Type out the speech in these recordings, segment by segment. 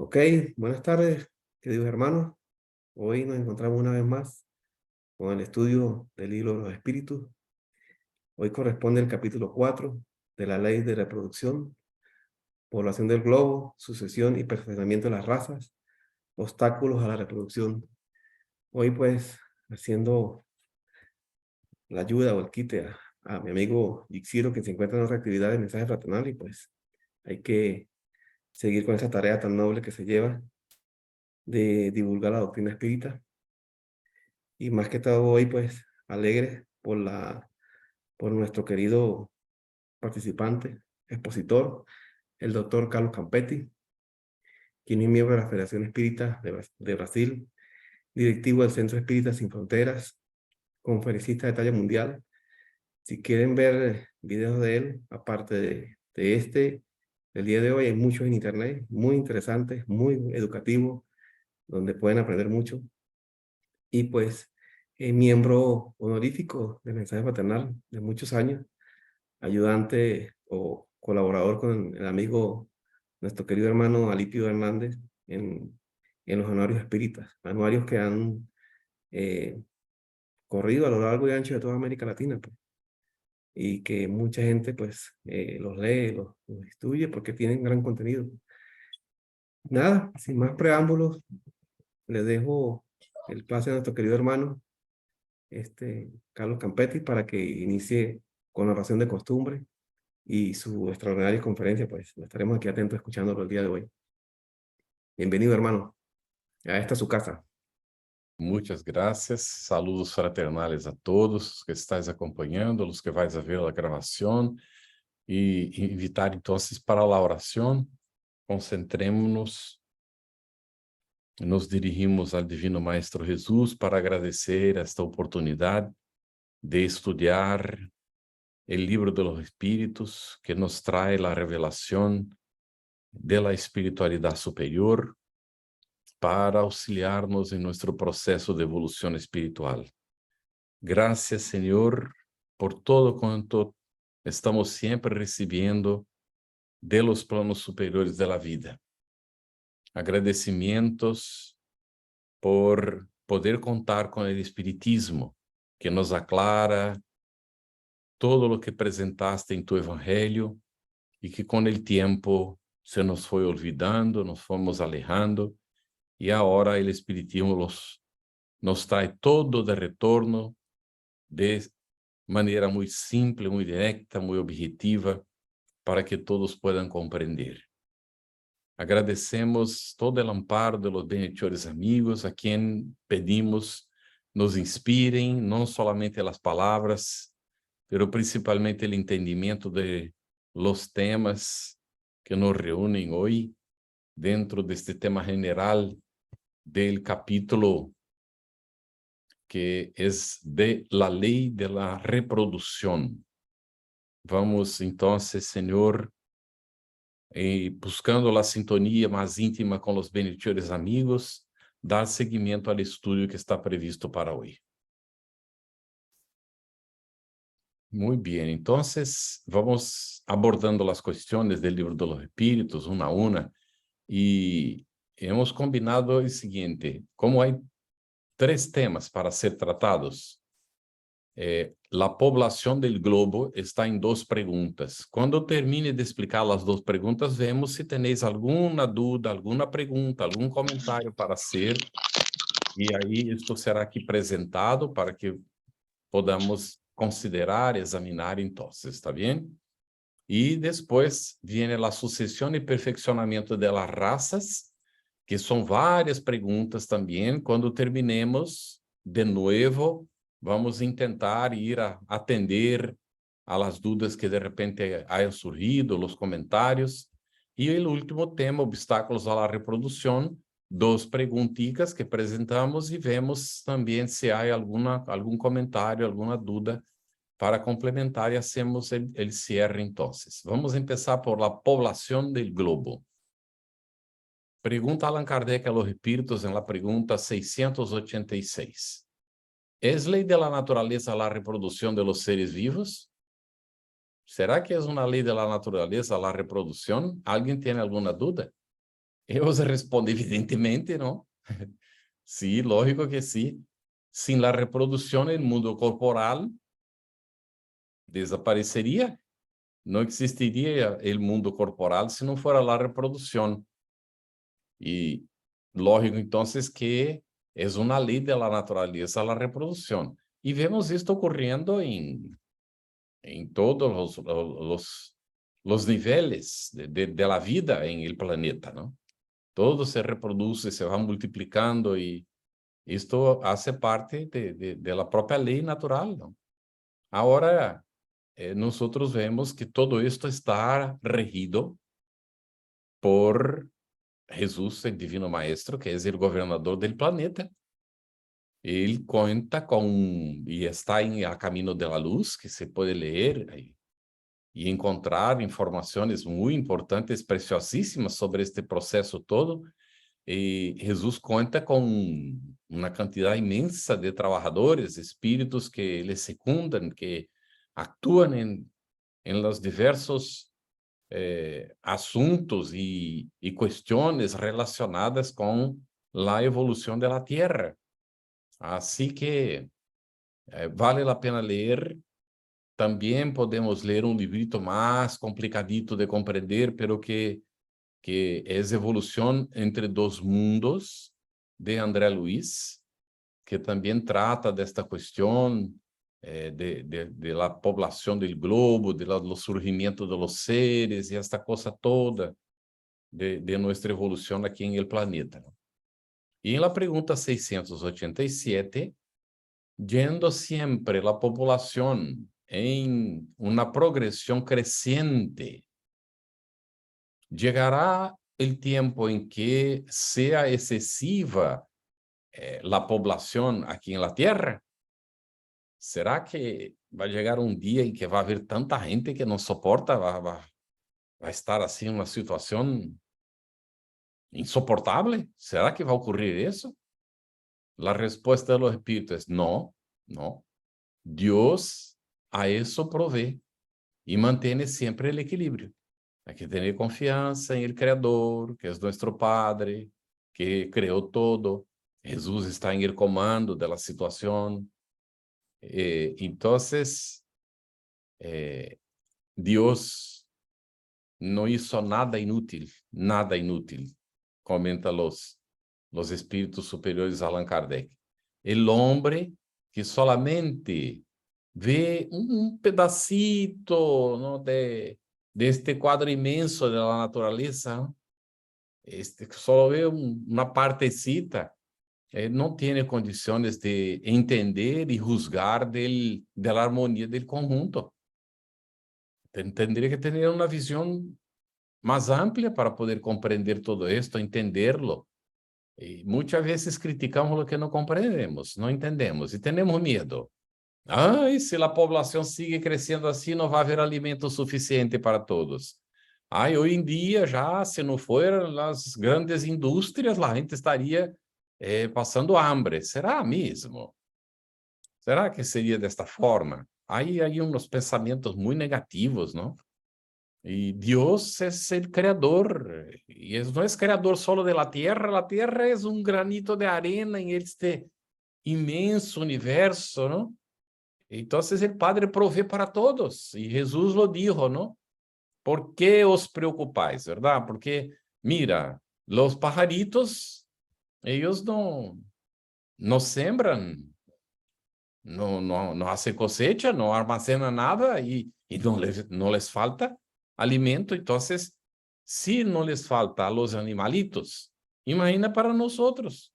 Ok, buenas tardes, queridos hermanos. Hoy nos encontramos una vez más con el estudio del libro de los espíritus. Hoy corresponde el capítulo 4 de la ley de reproducción, población del globo, sucesión y perfeccionamiento de las razas, obstáculos a la reproducción. Hoy pues haciendo la ayuda o el quite a mi amigo Yixiro, que se encuentra en otra actividad de mensaje fraternal, y pues hay que seguir con esa tarea tan noble que se lleva de divulgar la doctrina espírita. Y más que todo hoy, pues, alegre por nuestro querido participante, expositor, el doctor Carlos Campetti, quien es miembro de la Federación Espírita de Brasil, directivo del Centro Espírita Sin Fronteras, conferencista de talla mundial. Si quieren ver videos de él, aparte de del día de hoy, hay muchos en internet, muy interesantes, muy educativos, donde pueden aprender mucho. Y pues, miembro honorífico de Mensaje Fraternal de muchos años, ayudante o colaborador con el amigo, nuestro querido hermano Alipio Hernández, en los anuarios espíritas, anuarios que han corrido a lo largo y ancho de toda América Latina, pues, y que mucha gente pues los lee, los estudia porque tienen gran contenido. Nada, sin más preámbulos, le dejo el pase a nuestro querido hermano, Carlos Campetti, para que inicie con la oración de costumbre y su extraordinaria conferencia. Pues estaremos aquí atentos escuchándolo el día de hoy. Bienvenido, hermano, a esta su casa. Muitas graças, saludos fraternales a todos que estáis acompanhando, os que vais a ver a gravação, e invitar então para a oração. Concentremos-nos, nos dirigimos ao Divino Maestro Jesus para agradecer esta oportunidade de estudar o livro de los Espíritos, que nos traz a revelação de la espiritualidade superior, para auxiliar-nos em nosso processo de evolução espiritual. Graças, Senhor, por todo quanto estamos sempre recebendo de los planos superiores da vida. Agradecimentos por poder contar com o Espiritismo, que nos aclara todo o que apresentaste em tu Evangelho e que com o tempo se nos foi olvidando, nos fomos alejando, e agora o Espiritismo nos traz todo de retorno de maneira muito simples, muito direta, muito objetiva, para que todos possam compreender. Agradecemos todo o amparo de los benhechores amigos, a quem pedimos nos inspirem, não somente as palavras, mas principalmente o entendimento de los temas que nos reúnem hoje, dentro deste tema general del capítulo que é de la lei de la reprodução. Vamos, então, Senhor, buscando a sintonia mais íntima com os benhechores amigos, dar seguimento ao estudo que está previsto para hoje. Muito bem, então, vamos abordando as questões do livro de los Espíritos, uma a uma, e hemos combinado o seguinte: como há 3 temas para ser tratados, a poblação do globo está em 2 perguntas. Quando termine de explicar as 2 perguntas, vemos se tenéis alguma dúvida, alguma pergunta, algum comentário para ser, e aí isto será aqui apresentado para que podamos considerar, examinar, então, está bem? E depois vem a sucessão e perfeccionamento das raças, que são várias perguntas também. Quando terminemos, de novo, vamos tentar ir a atender a las dúvidas que de repente hayan surgido, os comentários. E o último tema, obstáculos à reprodução, 2 perguntas que apresentamos e vemos também se há algum comentário, alguma dúvida para complementar e hacemos el cierre entonces. Vamos começar por la población del globo. Pergunta Allan Kardec a los espíritus en la pregunta 686. ¿Es ley de la naturaleza la reproducción de los seres vivos? ¿Será que es una ley de la naturaleza la reproducción? ¿Alguien tiene alguna duda? Ellos responden evidentemente, ¿no? Sí, lógico que sí. Sin la reproducción, el mundo corporal desaparecería. No existiría el mundo corporal si no fuera la reproducción. Y lógico, entonces, que es una ley de la naturaleza la reproducción. Y vemos esto ocurriendo en todos los niveles de la vida en el planeta, ¿no? Todo se reproduce, se va multiplicando y esto hace parte de la propia ley natural, ¿no? Ahora, nosotros vemos que todo esto está regido por Jesús, el Divino Maestro, que es el gobernador del planeta. Él cuenta con, y está en el camino de la luz, que se puede leer y encontrar informaciones muy importantes, preciosísimas sobre este proceso todo. Y Jesús cuenta con una cantidad inmensa de trabajadores, espíritus que le secundan, que actúan en los diversos asuntos y cuestiones relacionadas con la evolución de la Tierra. Así que vale la pena leer. También podemos leer un librito más complicadito de comprender, pero que es Evolución entre dos mundos, de André Luiz, que también trata de esta cuestión de la población del globo, de los surgimientos de los seres y esta cosa toda de nuestra evolución aquí en el planeta, ¿no? Y en la pregunta 687, yendo siempre la población en una progresión creciente, llegará el tiempo en que sea excesiva la población aquí en la Tierra. ¿Será que va a llegar un día en que va a haber tanta gente que no soporta, va a estar así en una situación insoportable? ¿Será que va a ocurrir eso? La respuesta de los espíritus es no, no. Dios a eso provee y mantiene siempre el equilibrio. Hay que tener confianza en el Creador, que es nuestro Padre, que creó todo. Jesús está en el comando de la situación. Entonces, Dios no hizo nada inútil, comenta los espíritus superiores Allan Kardec. El hombre que solamente ve un pedacito, ¿no?, de este cuadro inmenso de la naturaleza, solo ve una partecita, no tiene condiciones de entender y juzgar de la armonía del conjunto. Tendría que tener una visión más amplia para poder comprender todo esto, entenderlo. Y muchas veces criticamos lo que no comprendemos, no entendemos y tenemos miedo. Ay, se a população sigue crescendo assim, não vai haver alimento suficiente para todos. Ai, hoje em dia, já, se não foram as grandes indústrias, a gente estaria passando hambre. Será mesmo? Será que seria desta forma? Aí uns pensamentos muito negativos, não? E Deus é o criador, e não é criador solo de la tierra é granito de arena em este imenso universo, não? Entonces el Padre provee para todos, y Jesús lo dijo, ¿no? ¿Por qué os preocupáis, verdad? Porque, mira, los pajaritos, ellos no sembran, no hacen cosecha, no almacenan nada y no les falta alimento. Entonces, si no les falta a los animalitos, imagina para nosotros.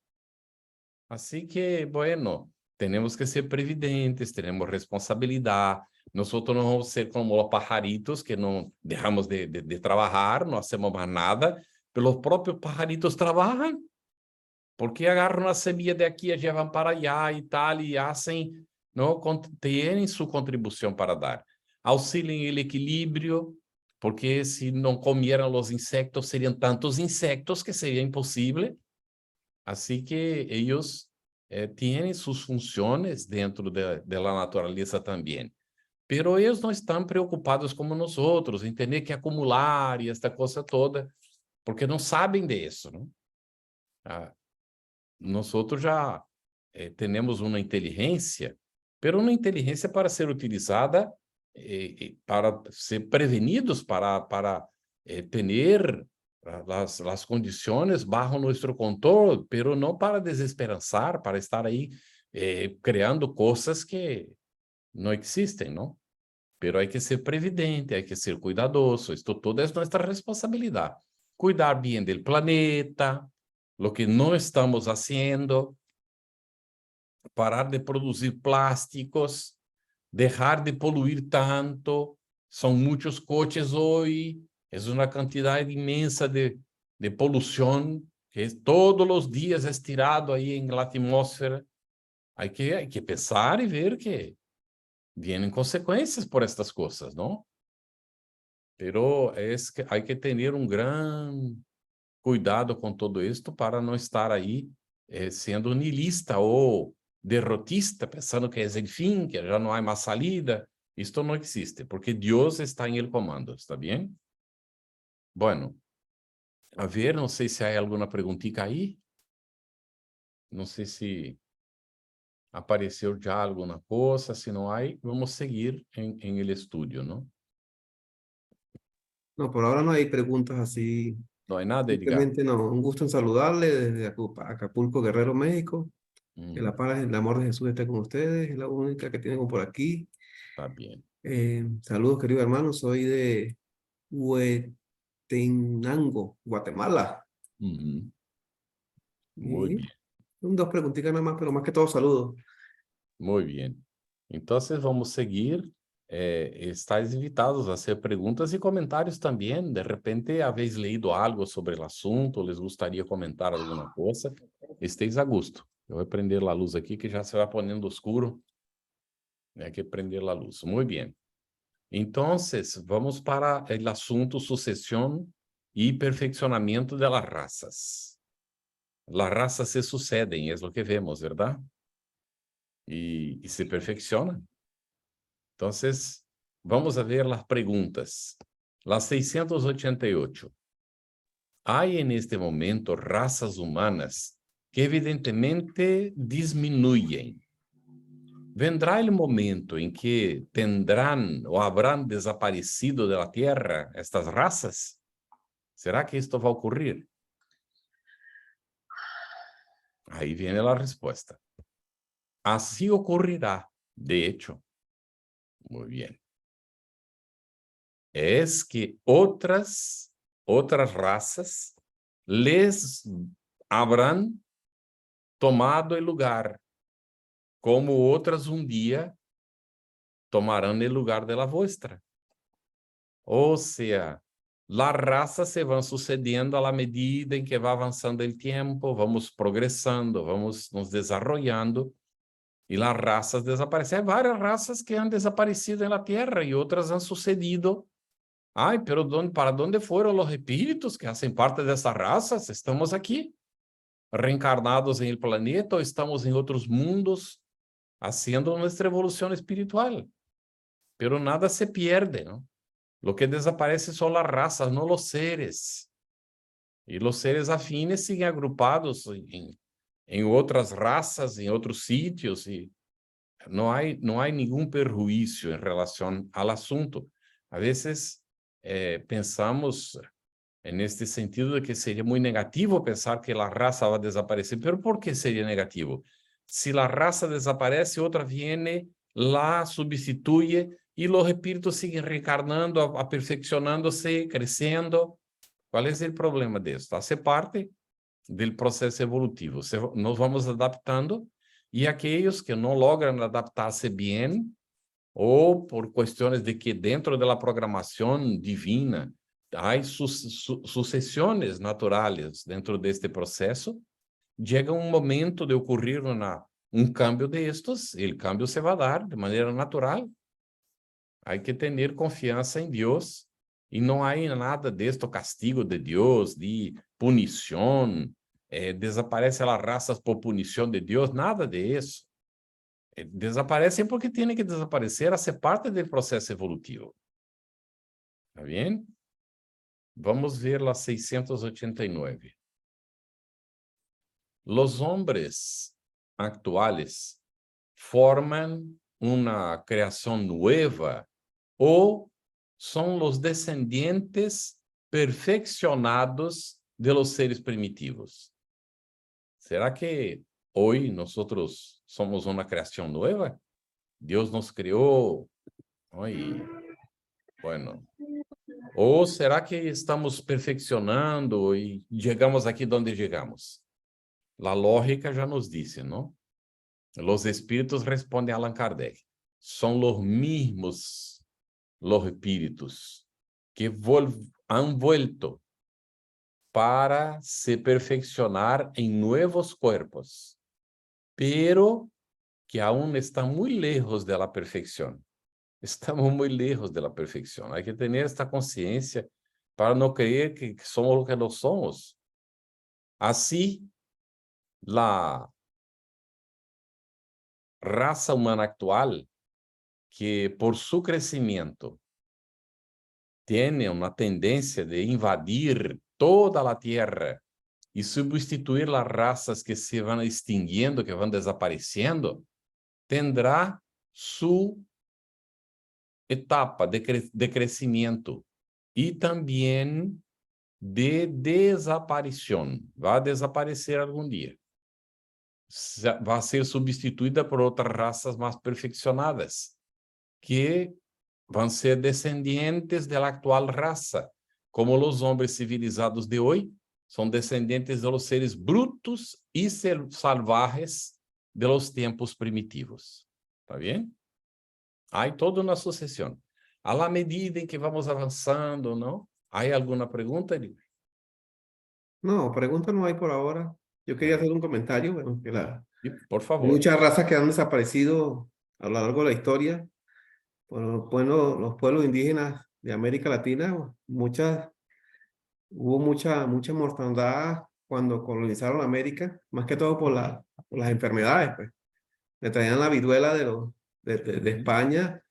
Así que, bueno, tenemos que ser previdentes, tenemos responsabilidad. Nosotros no vamos a ser como los pajaritos que no dejamos de trabajar, no hacemos más nada, pero los propios pajaritos trabajan, porque agarran una semilla de aquí, llevan para allá y tal, y hacen, ¿no? Tienen su contribución para dar. Auxilien el equilibrio, porque si no comieran los insectos, serían tantos insectos que sería imposible. Así que ellos tienen sus funciones dentro de la naturaleza también. Pero ellos no están preocupados como nosotros, en tener que acumular y esta cosa toda, porque não sabem disso, não? Nós já temos uma inteligência, mas uma inteligência para ser utilizada para ser prevenidos, para ter as condições bajo nosso controle, mas não para desesperançar, para estar aí criando coisas que não existem, não? Pero hay que ser previdente, hay que ser cuidadoso. Esto todo es nuestra responsabilidad. Cuidar bien del planeta, lo que no estamos haciendo, parar de producir plásticos, dejar de poluir tanto. Son muchos coches hoy, es una cantidad inmensa de polución que todos los días es tirado ahí en la atmósfera. Hay que pensar y ver que vienen consequências por estas coisas, não? Pero que hay que ter gran cuidado com todo esto para não estar aí sendo niilista ou derrotista, pensando que é o fim, que já não há mais salida. Isto não existe, porque Deus está em el comando, ¿está bem? Bueno, a ver, não sei se há alguma perguntica aí. Não sei se apareceu já alguma coisa, se não há, vamos seguir em el estudio, não? No, por ahora no hay preguntas así. Não há nada, Edgar. Simplemente no, un gusto en saludarle desde Acapulco, Guerrero, México. Que la paz y el amor de Jesús esté con ustedes, es la única que tengo por aquí. Está bien. Saludos, querido hermano, soy de Huetenango, Guatemala. Muy Y bien, dos preguntitas nada más, pero más que todo saludos. muy bien. Entonces vamos a seguir. Estáis invitados a hacer preguntas y comentarios también. De repente habéis leído algo sobre el asunto, les gustaría comentar alguna cosa. Estéis a gusto. Eu vou prender a luz aqui, que já se vai ponendo escuro. Hay que prender a luz. Muy bien. Entonces, vamos para el asunto sucesión y perfeccionamiento de las razas. Las razas se suceden, es lo que vemos, ¿verdad? Y se perfeccionan. Entonces, vamos a ver las preguntas. Las 688. Hay en este momento razas humanas que evidentemente disminuyen. ¿Vendrá el momento en que tendrán o habrán desaparecido de la Tierra estas razas? ¿Será que esto va a ocurrir? Ahí viene la respuesta. Así ocurrirá, de hecho. Muy bien. Es que otras razas les habrán tomado el lugar, como otras un día tomarán el lugar de la vuestra. O sea, las razas se van sucediendo a la medida en que va avanzando el tiempo, vamos progresando, vamos nos desarrollando, y las razas desaparecen. Hay varias razas que han desaparecido en la Tierra y otras han sucedido. Ay, pero ¿para dónde fueron los espíritus que hacen parte de esas razas? Estamos aquí, reencarnados en el planeta, o estamos en otros mundos, haciendo nuestra evolución espiritual. Pero nada se pierde, ¿no? Lo que desaparece son las razas, no los seres. Y los seres afines siguen agrupados en otras razas, en otros sitios, y no hay ningún perjuicio en relación al asunto. A veces pensamos en este sentido de que sería muy negativo pensar que la raza va a desaparecer. ¿Pero por qué sería negativo? Si la raza desaparece, otra viene, la sustituye y los espíritus siguen reencarnando, aperfeccionándose, creciendo. ¿Cuál es el problema de esto? Hace parte del proceso evolutivo. Nos vamos adaptando, y aquellos que no logran adaptarse bien, o por cuestiones de que dentro de la programación divina hay sucesiones naturales dentro de este proceso, llega un momento de ocurrir un cambio de estos, y el cambio se va a dar de manera natural. Hay que tener confianza en Dios, y no hay nada de esto castigo de Dios, de punición, desaparece las razas por punición de Dios, nada de eso. Desaparecem porque tienen que desaparecer, hace parte del proceso evolutivo. ¿Está bien? Vamos ver la 689. Los hombres actuales forman una creación nueva o son los descendientes perfeccionados de los seres primitivos. ¿Será que hoy nosotros somos una creación nueva? Dios nos creó, ¿no? Y bueno, ¿o será que estamos perfeccionando y llegamos aquí donde llegamos? La lógica ya nos dice, ¿no? Los espíritus, responde Allan Kardec, son los mismos los espíritus que han vuelto para se perfeccionar en nuevos cuerpos, pero que aún están muy lejos de la perfección. Estamos muy lejos de la perfección. Hay que tener esta conciencia para no creer que somos lo que no somos. Así, la raza humana actual, que por su crecimiento tiene una tendencia de invadir toda la tierra y sustituir las razas que se van extinguiendo, que van desapareciendo, tendrá su etapa de crecimiento y también de desaparición. Va a desaparecer algún día. Va a ser substituida por otras razas más perfeccionadas, que van ser descendientes de la actual raza, como los hombres civilizados de hoy son descendientes de los seres brutos y salvajes de los tiempos primitivos. ¿Está bien? Hay toda una sucesión. A la medida en que vamos avanzando, ¿no? ¿Hay alguna pregunta, Eliber? No, pregunta no hay por ahora. Yo quería hacer un comentario, bueno, que Sí, por hay favor. muchas razas que han desaparecido a lo largo de la historia. Bueno, los pueblos indígenas de América Latina, hubo mucha mortandad cuando colonizaron América, más que todo por las enfermedades, pues. Le traían la viruela de Ujú, España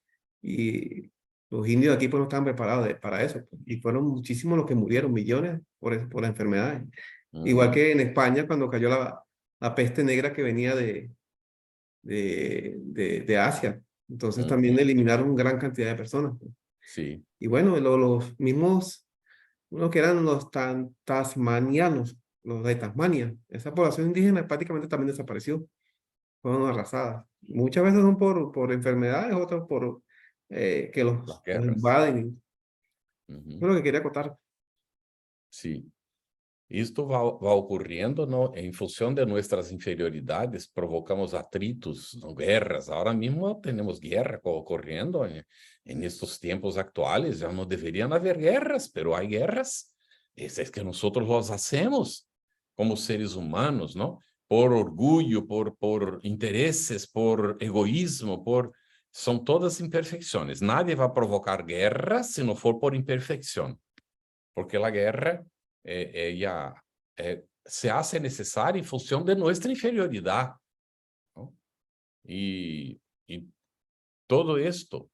y los indios aquí pues no estaban preparados para eso, pues. Y fueron muchísimos los que murieron, millones por las enfermedades. Igual ujú, que en España cuando cayó la peste negra que venía de Asia. Entonces también ujú. eliminaron gran cantidad de personas, pues. Sí. Y bueno, los mismos, unos que eran los tasmanianos, los de Tasmania, esa población indígena prácticamente también desapareció, fueron arrasadas. Muchas veces son por enfermedades, otras por que Las los guerras. invaden. Eso Ujú, es lo que quería acotar. sí. Isto va ocurriendo, ¿no? En función de nuestras inferioridades, provocamos atritos, ¿no? Guerras. Ahora mismo tenemos guerra ocurriendo en estos tiempos actuales. Ya no deberían haber guerras, pero hay guerras. Es que nosotros las hacemos como seres humanos, ¿no? Por orgullo, por intereses, por egoísmo, son todas imperfecciones. Nadie va a provocar guerra si no for por imperfección, porque la guerra ella se hace necesaria en función de nuestra inferioridad, ¿no? Y todo esto,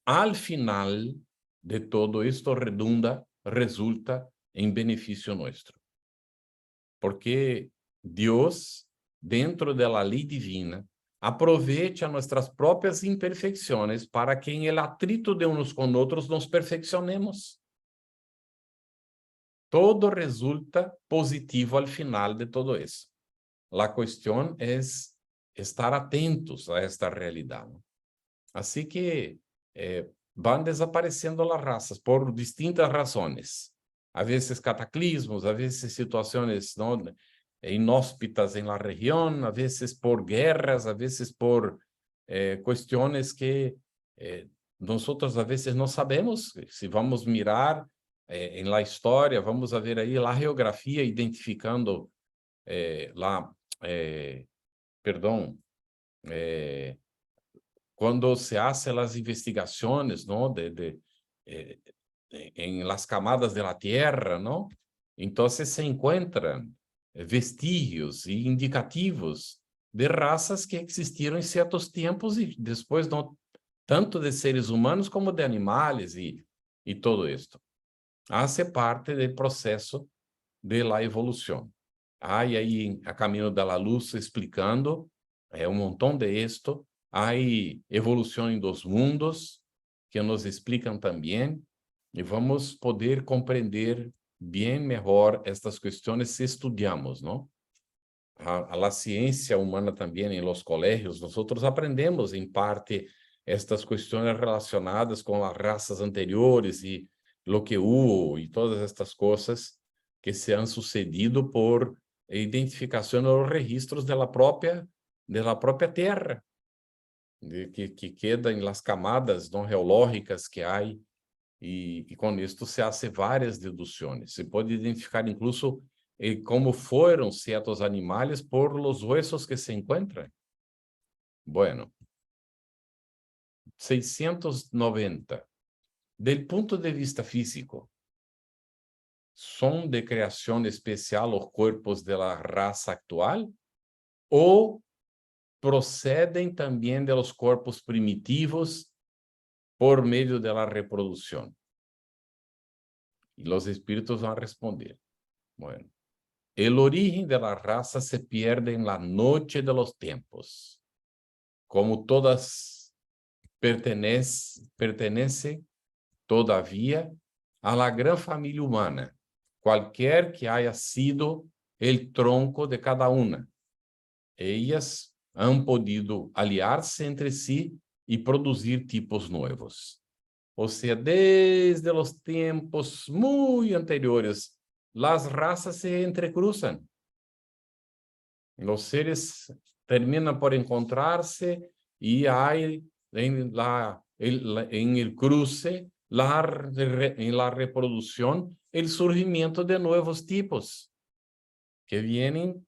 al final de todo esto, resulta en beneficio nuestro, porque Dios, dentro de la ley divina, aprovecha nuestras propias imperfecciones para que en el atrito de unos con otros nos perfeccionemos. Todo resulta positivo al final de todo eso. La cuestión es estar atentos a esta realidad, ¿no? Así que van desapareciendo las razas por distintas razones. A veces cataclismos, a veces situaciones, ¿no?, inhóspitas en la región, a veces por guerras, a veces por cuestiones que nosotros a veces no sabemos. Si vamos mirar en la historia, vamos a ver ahí la geografía identificando la, perdón, eh, cuando se hace las investigaciones, ¿no?, eh, en las camadas de la tierra, ¿no? Entonces se encuentran vestigios e indicativos de razas que existieron en ciertos tiempos y después no tanto de seres humanos como de animales y todo esto. hace parte del proceso de la evolución. Hay ahí a Camino de la Luz explicando un montón de esto. Hay evolución en dos mundos que nos explican también y vamos a poder comprender bien mejor estas cuestiones si estudiamos, ¿no? A la ciencia humana también en los colegios, nosotros aprendemos en parte estas cuestiones relacionadas con las razas anteriores y lo que hubo y todas estas cosas que se han sucedido por identificación de los registros de la propia Tierra, que queda en las camadas no geológicas que hay, y con esto se hace várias deduções. Se pode identificar incluso como foram certos animais por los huesos que se encontram. Bueno, 690. Del punto de vista físico, ¿son de creación especial los cuerpos de la raza actual? ¿O proceden también de los cuerpos primitivos por medio de la reproducción? Y los espíritus van a responder. Bueno, el origen de la raza se pierde en la noche de los tiempos. Como todas pertenece todavía a la gran familia humana, cualquier que haya sido el tronco de cada una. Ellas han podido aliarse entre sí y producir tipos nuevos. O sea, desde los tiempos muy anteriores, las razas se entrecruzan. Los seres terminan por encontrarse y hay en el cruce, en la reproducción, el surgimiento de nuevos tipos que vienen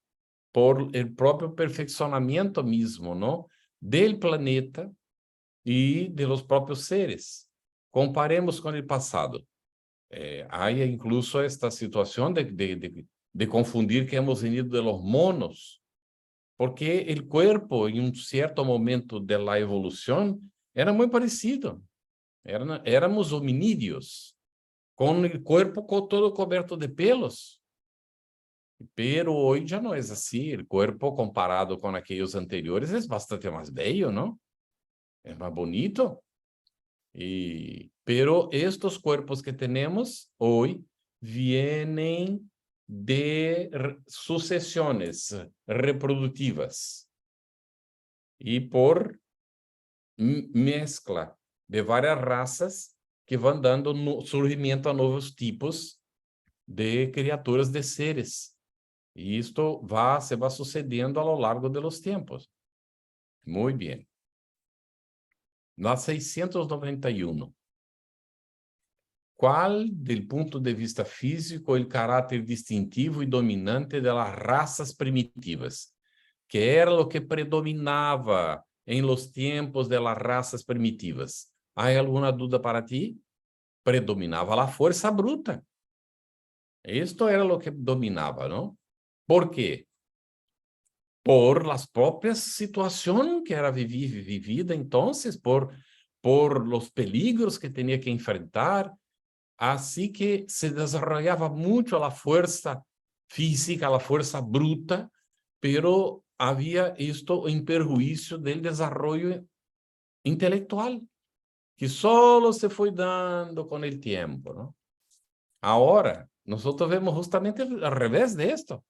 por el propio perfeccionamiento mismo, ¿no? Del planeta y de los propios seres. Comparemos con el pasado. Hay incluso esta situación de confundir que hemos venido de los monos, porque el cuerpo en un cierto momento de la evolución era muy parecido. Éramos hominídeos, con el cuerpo todo cubierto de pelos. Pero hoy ya no es así. El cuerpo comparado con aquellos anteriores es bastante más bello, ¿no? Es más bonito. Pero estos cuerpos que tenemos hoy vienen de sucesiones reproductivas y por mezcla de varias razas que van dando surgimiento a nuevos tipos de criaturas, de seres. Y esto se va sucediendo a lo largo de los tiempos. Muy bien. Na 691. ¿Cuál, del punto de vista físico, el carácter distintivo y dominante de las razas primitivas? ¿Qué era lo que predominaba en los tiempos de las razas primitivas? ¿Hay alguna duda para ti? Predominaba la fuerza bruta. Esto era lo que dominaba, ¿no? ¿Por qué? Por las propias situaciones que era vivida entonces, por los peligros que tenía que enfrentar. Así que se desarrollaba mucho la fuerza física, la fuerza bruta, pero había esto en perjuicio del desarrollo intelectual, que solo se fue dando con el tiempo, ¿no? Ahora, nosotros vemos justamente al revés de esto.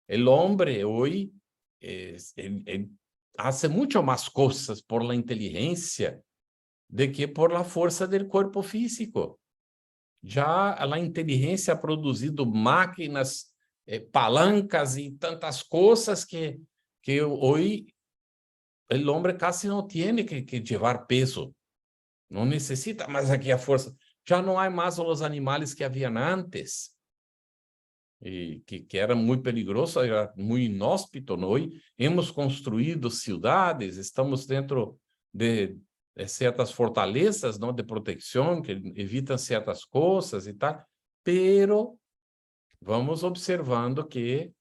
El hombre hoy él hace mucho más cosas por la inteligencia de que por la fuerza del cuerpo físico. Já a inteligência ha produzido máquinas, palancas e tantas coisas que hoje o homem quase não tem que levar peso. Não necessita mais aqui a força. Já não há mais os animais que haviam antes, e que era muito peligroso, era muito inóspito. Hoje hemos construído cidades, estamos dentro de certas fortalezas, não, de proteção, que evitam certas coisas e tal, pero vamos observando que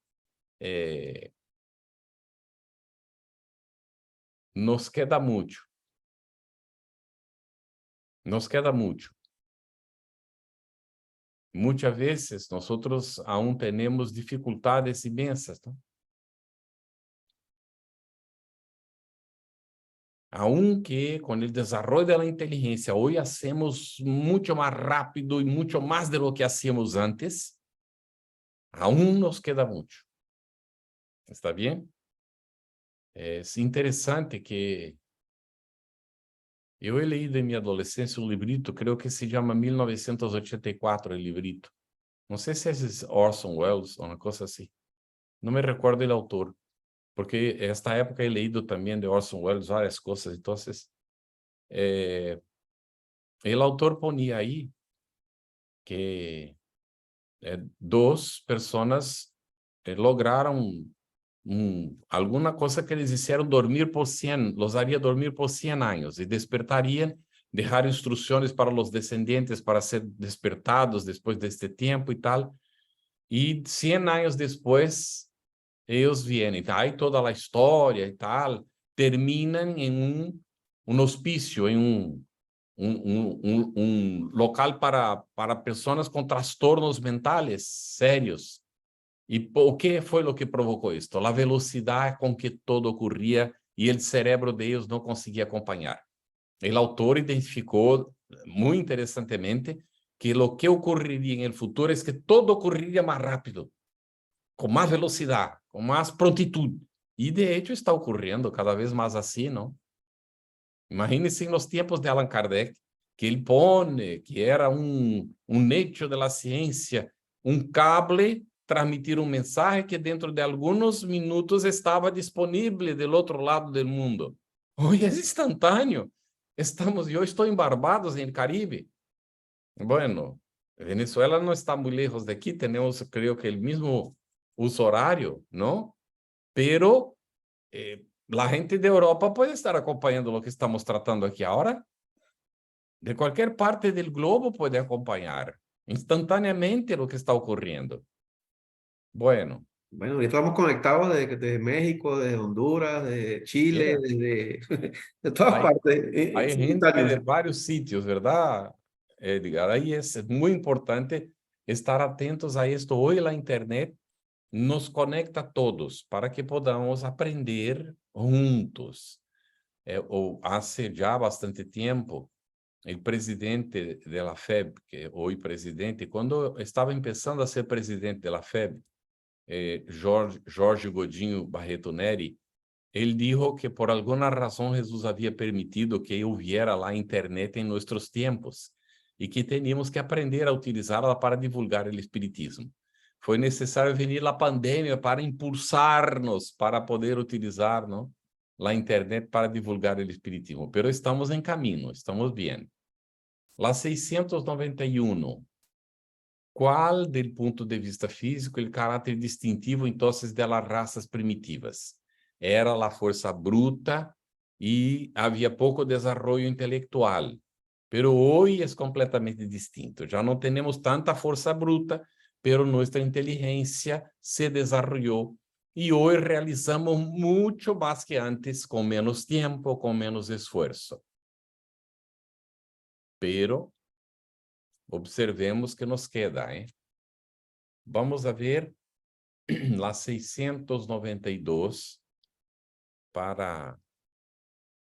nos queda muito. Nos queda muito. Muchas veces nosotros aún tenemos dificultades inmensas, ¿no? Aunque con el desarrollo de la inteligencia hoy hacemos mucho más rápido y mucho más de lo que hacíamos antes, aún nos queda mucho. ¿Está bien? Es interesante que yo he leído en mi adolescencia un librito, creo que se llama 1984, el librito. No sé si es Orson Welles o una cosa así. No me recuerdo el autor, porque esta época he leído también de Orson Welles varias cosas. Entonces, el autor ponía ahí que dos personas lograron alguna cosa que les hicieron dormir por 100, los haría dormir por 100 años y despertarían, dejar instrucciones para los descendientes para ser despertados después de este tiempo y tal. Y 100 años después, ellos vienen, hay toda la historia y tal, terminan en un hospicio, en un local para personas con trastornos mentales serios. ¿Y qué fue lo que provocó esto? La velocidad con que todo ocurría y el cerebro de ellos no conseguía acompañar. El autor identificó muy interesantemente que lo que ocurriría en el futuro es que todo ocurriría más rápido, con más velocidad, con más prontitud. Y de hecho está ocurriendo cada vez más así, ¿no? Imagínense en los tiempos de Allan Kardec, que él pone que era un hecho de la ciencia, un cable transmitir un mensaje que dentro de algunos minutos estaba disponible del otro lado del mundo. Hoy es instantáneo. Yo estoy en Barbados, en el Caribe. Bueno, Venezuela no está muy lejos de aquí, tenemos creo que el mismo uso horario, ¿no? Pero la gente de Europa puede estar acompañando lo que estamos tratando aquí ahora. De cualquier parte del globo puede acompañar instantáneamente lo que está ocurriendo. Bueno, Bueno, ahorita estamos conectados de México, de Honduras, de Chile, yeah. de todas hay, partes, hay gente simultáneos. de varios sitios, ¿verdad, Edgar? Ahí es muy importante estar atentos a esto. Hoy la Internet nos conecta a todos para que podamos aprender juntos. Hace ya bastante tiempo, el presidente de la FEB, que hoy presidente, cuando estaba empezando a ser presidente de la FEB, Jorge Godinho Barreto Neri, él dijo que por alguna razón Jesús había permitido que hubiera la internet en nuestros tiempos y que teníamos que aprender a utilizarla para divulgar el espiritismo. Foi necessário venir a pandemia para impulsar-nos para poder utilizar, ¿no?, a internet para divulgar o espiritismo. Pero estamos em caminho, estamos bem. La 691. Qual, do ponto de vista físico, o caráter distintivo, então, das raças primitivas? Era a força bruta e havia pouco desenvolvimento intelectual. Pero hoje é completamente distinto. Já não temos tanta força bruta, pero nossa inteligência se desenvolveu e hoje realizamos muito mais que antes, com menos tempo, com menos esforço. Pero observemos que nos queda, hein? Vamos a ver la 692 para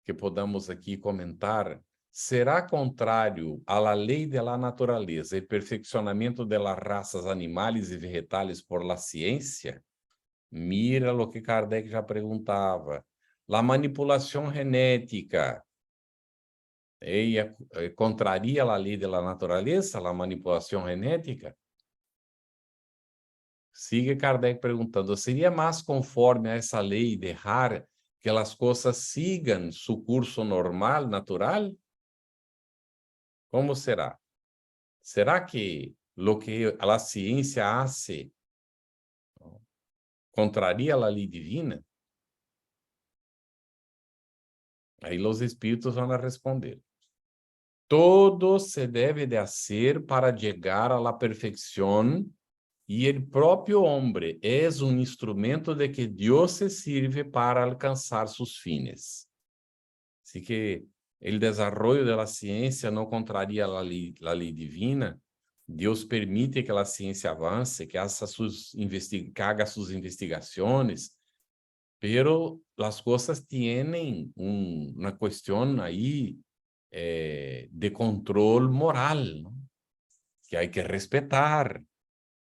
que podamos aqui comentar. Será contrário à lei de la natureza o perfeccionamento de las razas animais e vegetales por la ciência? Mira lo que Kardec já perguntava. La manipulação genética ella contraria a lei de la natureza, la manipulação genética? Sigue Kardec perguntando, seria mais conforme a essa lei deixar que as coisas sigam seu curso normal, natural? Como será? Será que lo que a ciência hace contraria a lei divina? Aí os espíritos vão responder. Todo se deve de hacer para chegar a la perfeição e o próprio homem é um instrumento de que Deus se sirve para alcançar seus fines. Así que o desenvolvimento da ciência não contraria a lei divina, Deus permite que a ciência avance, que haga sus investigaciones, pero las cosas tienen una cuestión ahí de control moral, ¿no? Que hay que respetar.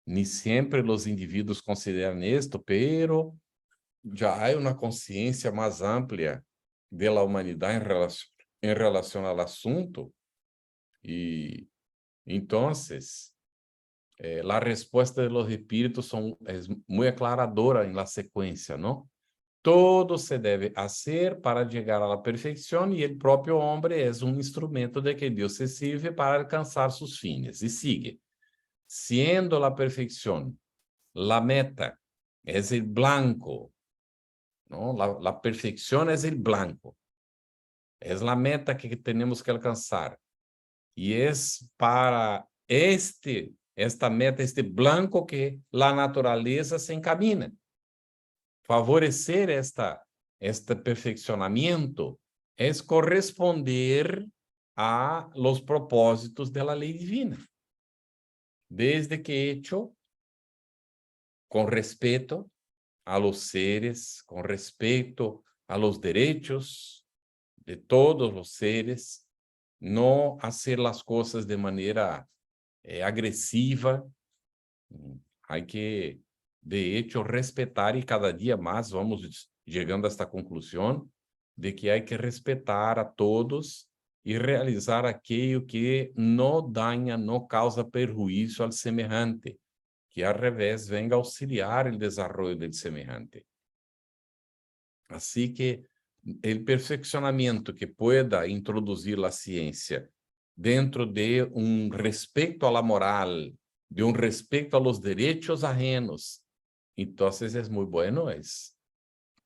Ni siempre los individuos consideran esto, pero ya hay una conciencia más amplia de la humanidad en relación al asunto. Y entonces, la respuesta de los espíritus es muy aclaradora en la secuencia, ¿no? Todo se debe hacer para llegar a la perfección y el propio hombre es un instrumento de que Dios se sirve para alcanzar sus fines. Y sigue, siendo la perfección la meta, es el blanco, ¿no? La perfección es el blanco, es la meta que tenemos que alcanzar. Y es para esta meta, este blanco que la naturaleza se encamina. Favorecer este perfeccionamiento es corresponder a los propósitos de la ley divina. Desde que hecho con respeto a los seres, con respeto a los derechos de todos los seres, no hacer las cosas de manera agresiva. Hay que, de hecho, respetar y cada día más vamos llegando a esta conclusión de que hay que respetar a todos y realizar aquello que no daña, no causa perjuicio al semejante, que al revés venga a auxiliar el desarrollo del semejante. Así que el perfeccionamiento que pueda introducir la ciencia dentro de un respeto a la moral, de un respeto a los derechos ajenos, entonces es muy bueno.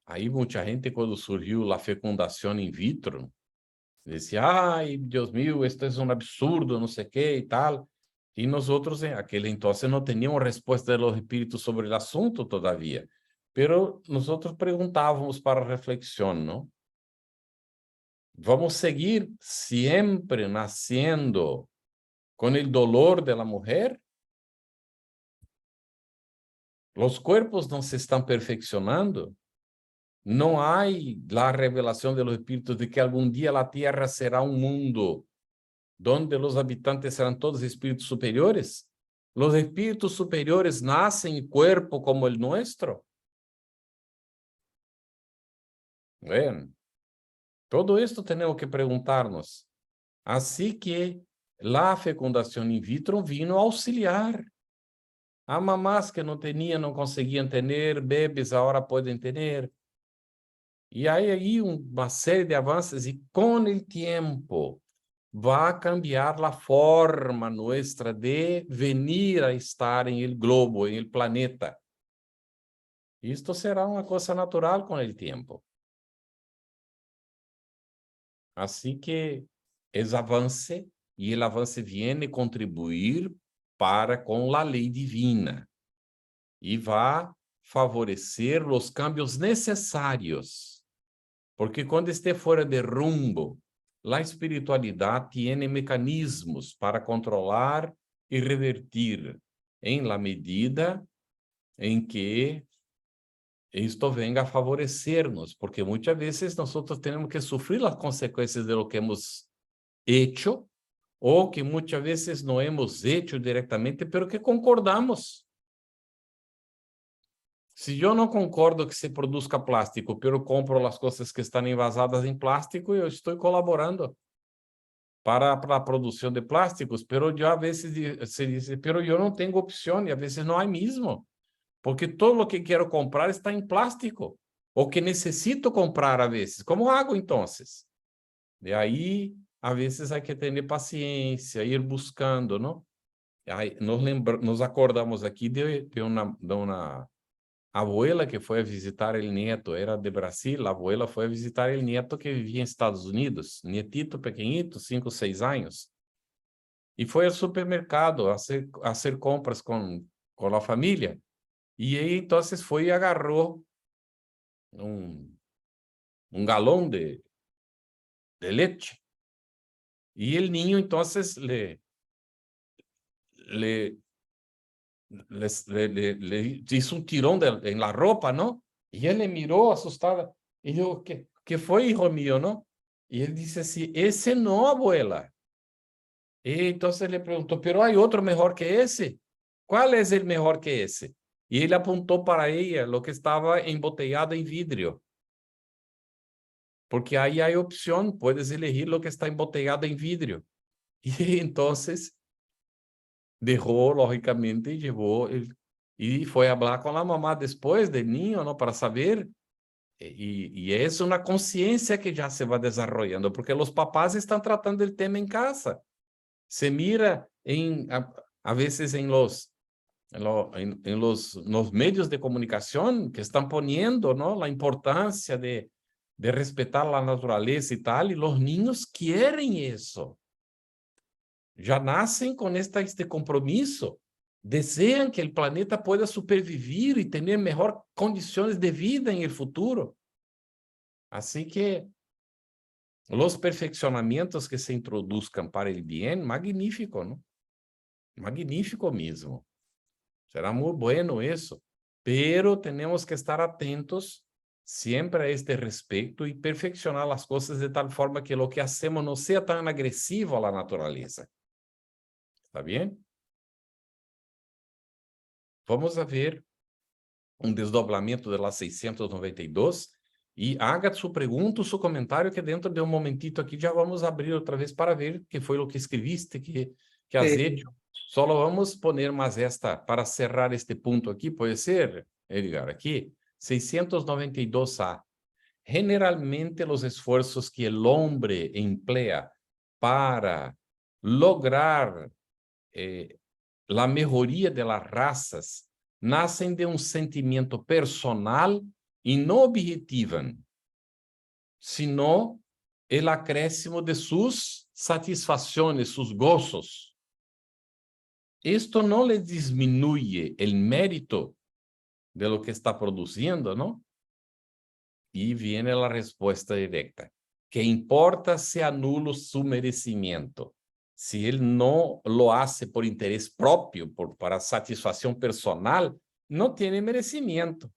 Ahí mucha gente cuando surgió la fecundación in vitro, decía, ay, Dios mío, esto es un absurdo, no sé qué y tal. Y nosotros en aquel entonces no teníamos respuesta de los espíritus sobre el asunto todavía. Pero nosotros preguntávamos para reflexión, ¿no? ¿Vamos a seguir siempre naciendo con el dolor de la mujer? Los cuerpos no se están perfeccionando. No hay la revelación de los espíritus de que algún día la tierra será un mundo donde los habitantes serán todos espíritus superiores. Los espíritus superiores nacen en cuerpo como el nuestro. Bueno, todo esto tenemos que preguntarnos. Así que la fecundación in vitro vino a auxiliar. A mamás que no tenían, no conseguían tener, bebés ahora pueden tener. Y hay ahí una serie de avances y con el tiempo va a cambiar la forma nuestra de venir a estar en el globo, en el planeta. Esto será una cosa natural con el tiempo. Así que es avance y el avance viene a contribuir para con la ley divina y va a favorecer los cambios necesarios, porque cuando esté fuera de rumbo, la espiritualidad tiene mecanismos para controlar y revertir en la medida en que esto venga a favorecernos, porque muchas veces nosotros tenemos que sufrir las consecuencias de lo que hemos hecho, o que muchas veces no hemos hecho directamente, pero que concordamos. Se eu não concordo que se produza plástico, pero compro as coisas que estão envasadas em plástico, eu estou colaborando para a produção de plásticos, pero eu, a vezes se diz, pero eu não tenho opção, e a vezes não há mesmo, porque todo o que quero comprar está em plástico, ou que necessito comprar a vezes. Como hago, então? E aí, a vezes, há que ter paciência, ir buscando, não? Aí, nos acordamos aqui de uma abuela que foi a visitar o neto, era de Brasil, a abuela foi a visitar o neto que vivia em Estados Unidos, netito pequenito, 5, 6 anos, e foi ao supermercado a hacer compras com a família, e aí então foi e agarrou um galão de leite, e o niño então le hizo un tirón en la ropa, ¿no? Y él le miró asustada. Y dijo, ¿qué fue, hijo mío, no? Y él dice así, ese no, abuela. Y entonces le preguntó, pero hay otro mejor que ese. ¿Cuál es el mejor que ese? Y él apuntó para ella lo que estaba embotellado en vidrio. Porque ahí hay opción, puedes elegir lo que está embotellado en vidrio. Y entonces dejó, lógicamente, y llevó y fue a hablar con la mamá después del niño, ¿no? Para saber. Y es una conciencia que ya se va desarrollando, porque los papás están tratando el tema en casa. Se mira a veces en los medios de comunicación que están poniendo, ¿no? La importancia de respetar la naturaleza y tal, y los niños quieren eso. Ya nacen con este compromiso. Desean que el planeta pueda supervivir y tener mejor condiciones de vida en el futuro. Así que los perfeccionamientos que se introduzcan para el bien, magnífico, ¿no? Magnífico mismo. Será muy bueno eso. Pero tenemos que estar atentos siempre a este respecto y perfeccionar las cosas de tal forma que lo que hacemos no sea tan agresivo a la naturaleza. ¿Está bien? Vamos a ver um desdobramento de lá 692 e haga sua pergunta, seu comentário, que dentro de um momentito aqui já vamos abrir outra vez para ver que foi o que escreviste, que has Sí, hecho. Solo vamos poner mais esta, para cerrar este ponto aqui, pode ser, Edgar, aqui, 692A. Generalmente los esfuerzos que el hombre emplea para lograr la mejoría de las razas nacen de un sentimiento personal y no objetivan, sino el acréscimo de sus satisfacciones, sus gozos. Esto no le disminuye el mérito de lo que está produciendo, ¿no? Y viene la respuesta directa. ¿Qué importa si anulo su merecimiento? Si él no lo hace por interés propio, para satisfacción personal, no tiene merecimiento.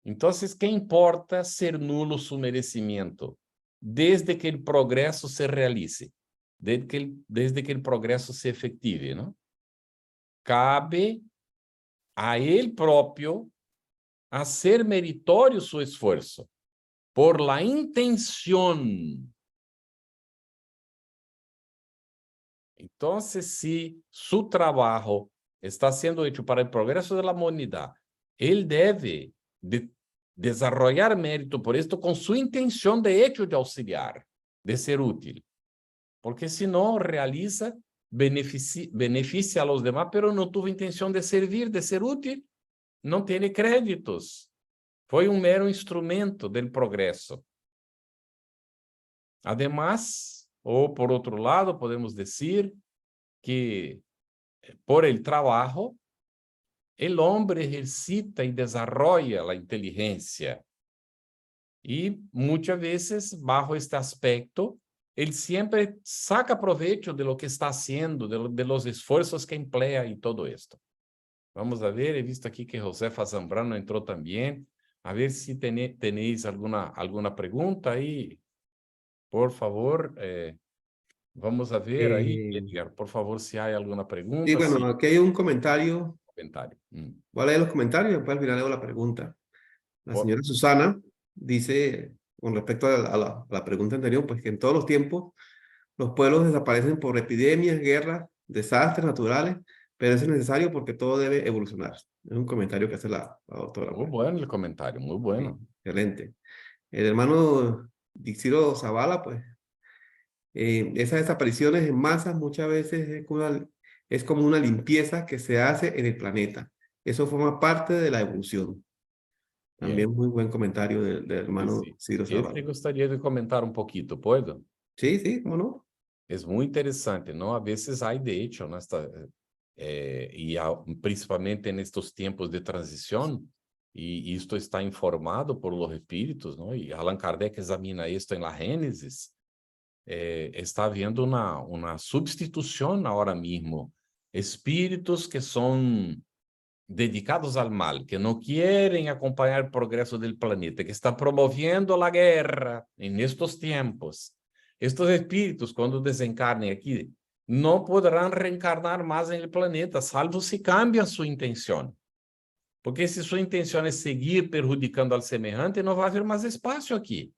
Entonces, ¿qué importa ser nulo su merecimiento? Desde que el progreso se realice, desde que el progreso se efective, ¿no? Cabe a él propio hacer meritorio su esfuerzo por la intención. Entonces, si su trabajo está siendo hecho para el progreso de la humanidad, él debe desarrollar mérito por esto con su intención de hecho de auxiliar, de ser útil. Porque si no, realiza, beneficia a los demás, pero no tuvo intención de servir, de ser útil, no tiene créditos. Foi um mero instrumento del progresso. Además, ou por outro lado, podemos dizer que por el trabajo, el hombre ejercita y desarrolla la inteligencia. Y muchas veces, bajo este aspecto, él siempre saca provecho de lo que está haciendo, de los esfuerzos que emplea y todo esto. Vamos a ver, he visto aquí que Josefa Zambrano entró también. A ver si tenéis alguna pregunta ahí. Por favor, vamos a ver ahí, eh, Edgar, por favor, si hay alguna sí, pregunta, bueno, sí, aquí hay un comentario. comentario. Voy a leer los comentarios y después al final leo la pregunta. La Por- señora Susana dice, con respecto a la pregunta anterior, pues que en todos los tiempos los pueblos desaparecen por epidemias, guerras, desastres naturales, pero eso es necesario porque todo debe evolucionar. Es un comentario que hace la doctora, Muy pues. bueno el comentario, muy Sí, bueno. excelente. El hermano Dixiro Zavala, pues, esas desapariciones en masas muchas veces es como una limpieza que se hace en el planeta. Eso forma parte de la evolución. También Bien, muy buen comentario del sí, hermano sí. Ciro Este Zavala. gostaria de comentar un poquito, ¿puedo? Sí, sí, cómo no. Es muy interesante, ¿no? A veces hay, de hecho, ¿no? Principalmente en estos tiempos de transición, y esto está informado por los espíritus, ¿no? Y Allan Kardec examina esto en la Génesis, está habiendo una sustitución ahora mismo. Espíritus que son dedicados al mal, que no quieren acompañar el progreso del planeta, que están promoviendo la guerra en estos tiempos. Estos espíritus, cuando desencarnen aquí, no podrán reencarnar más en el planeta, salvo si cambian su intención. Porque se su intención es seguir perjudicando al semejante, no va a haber más espacio aquí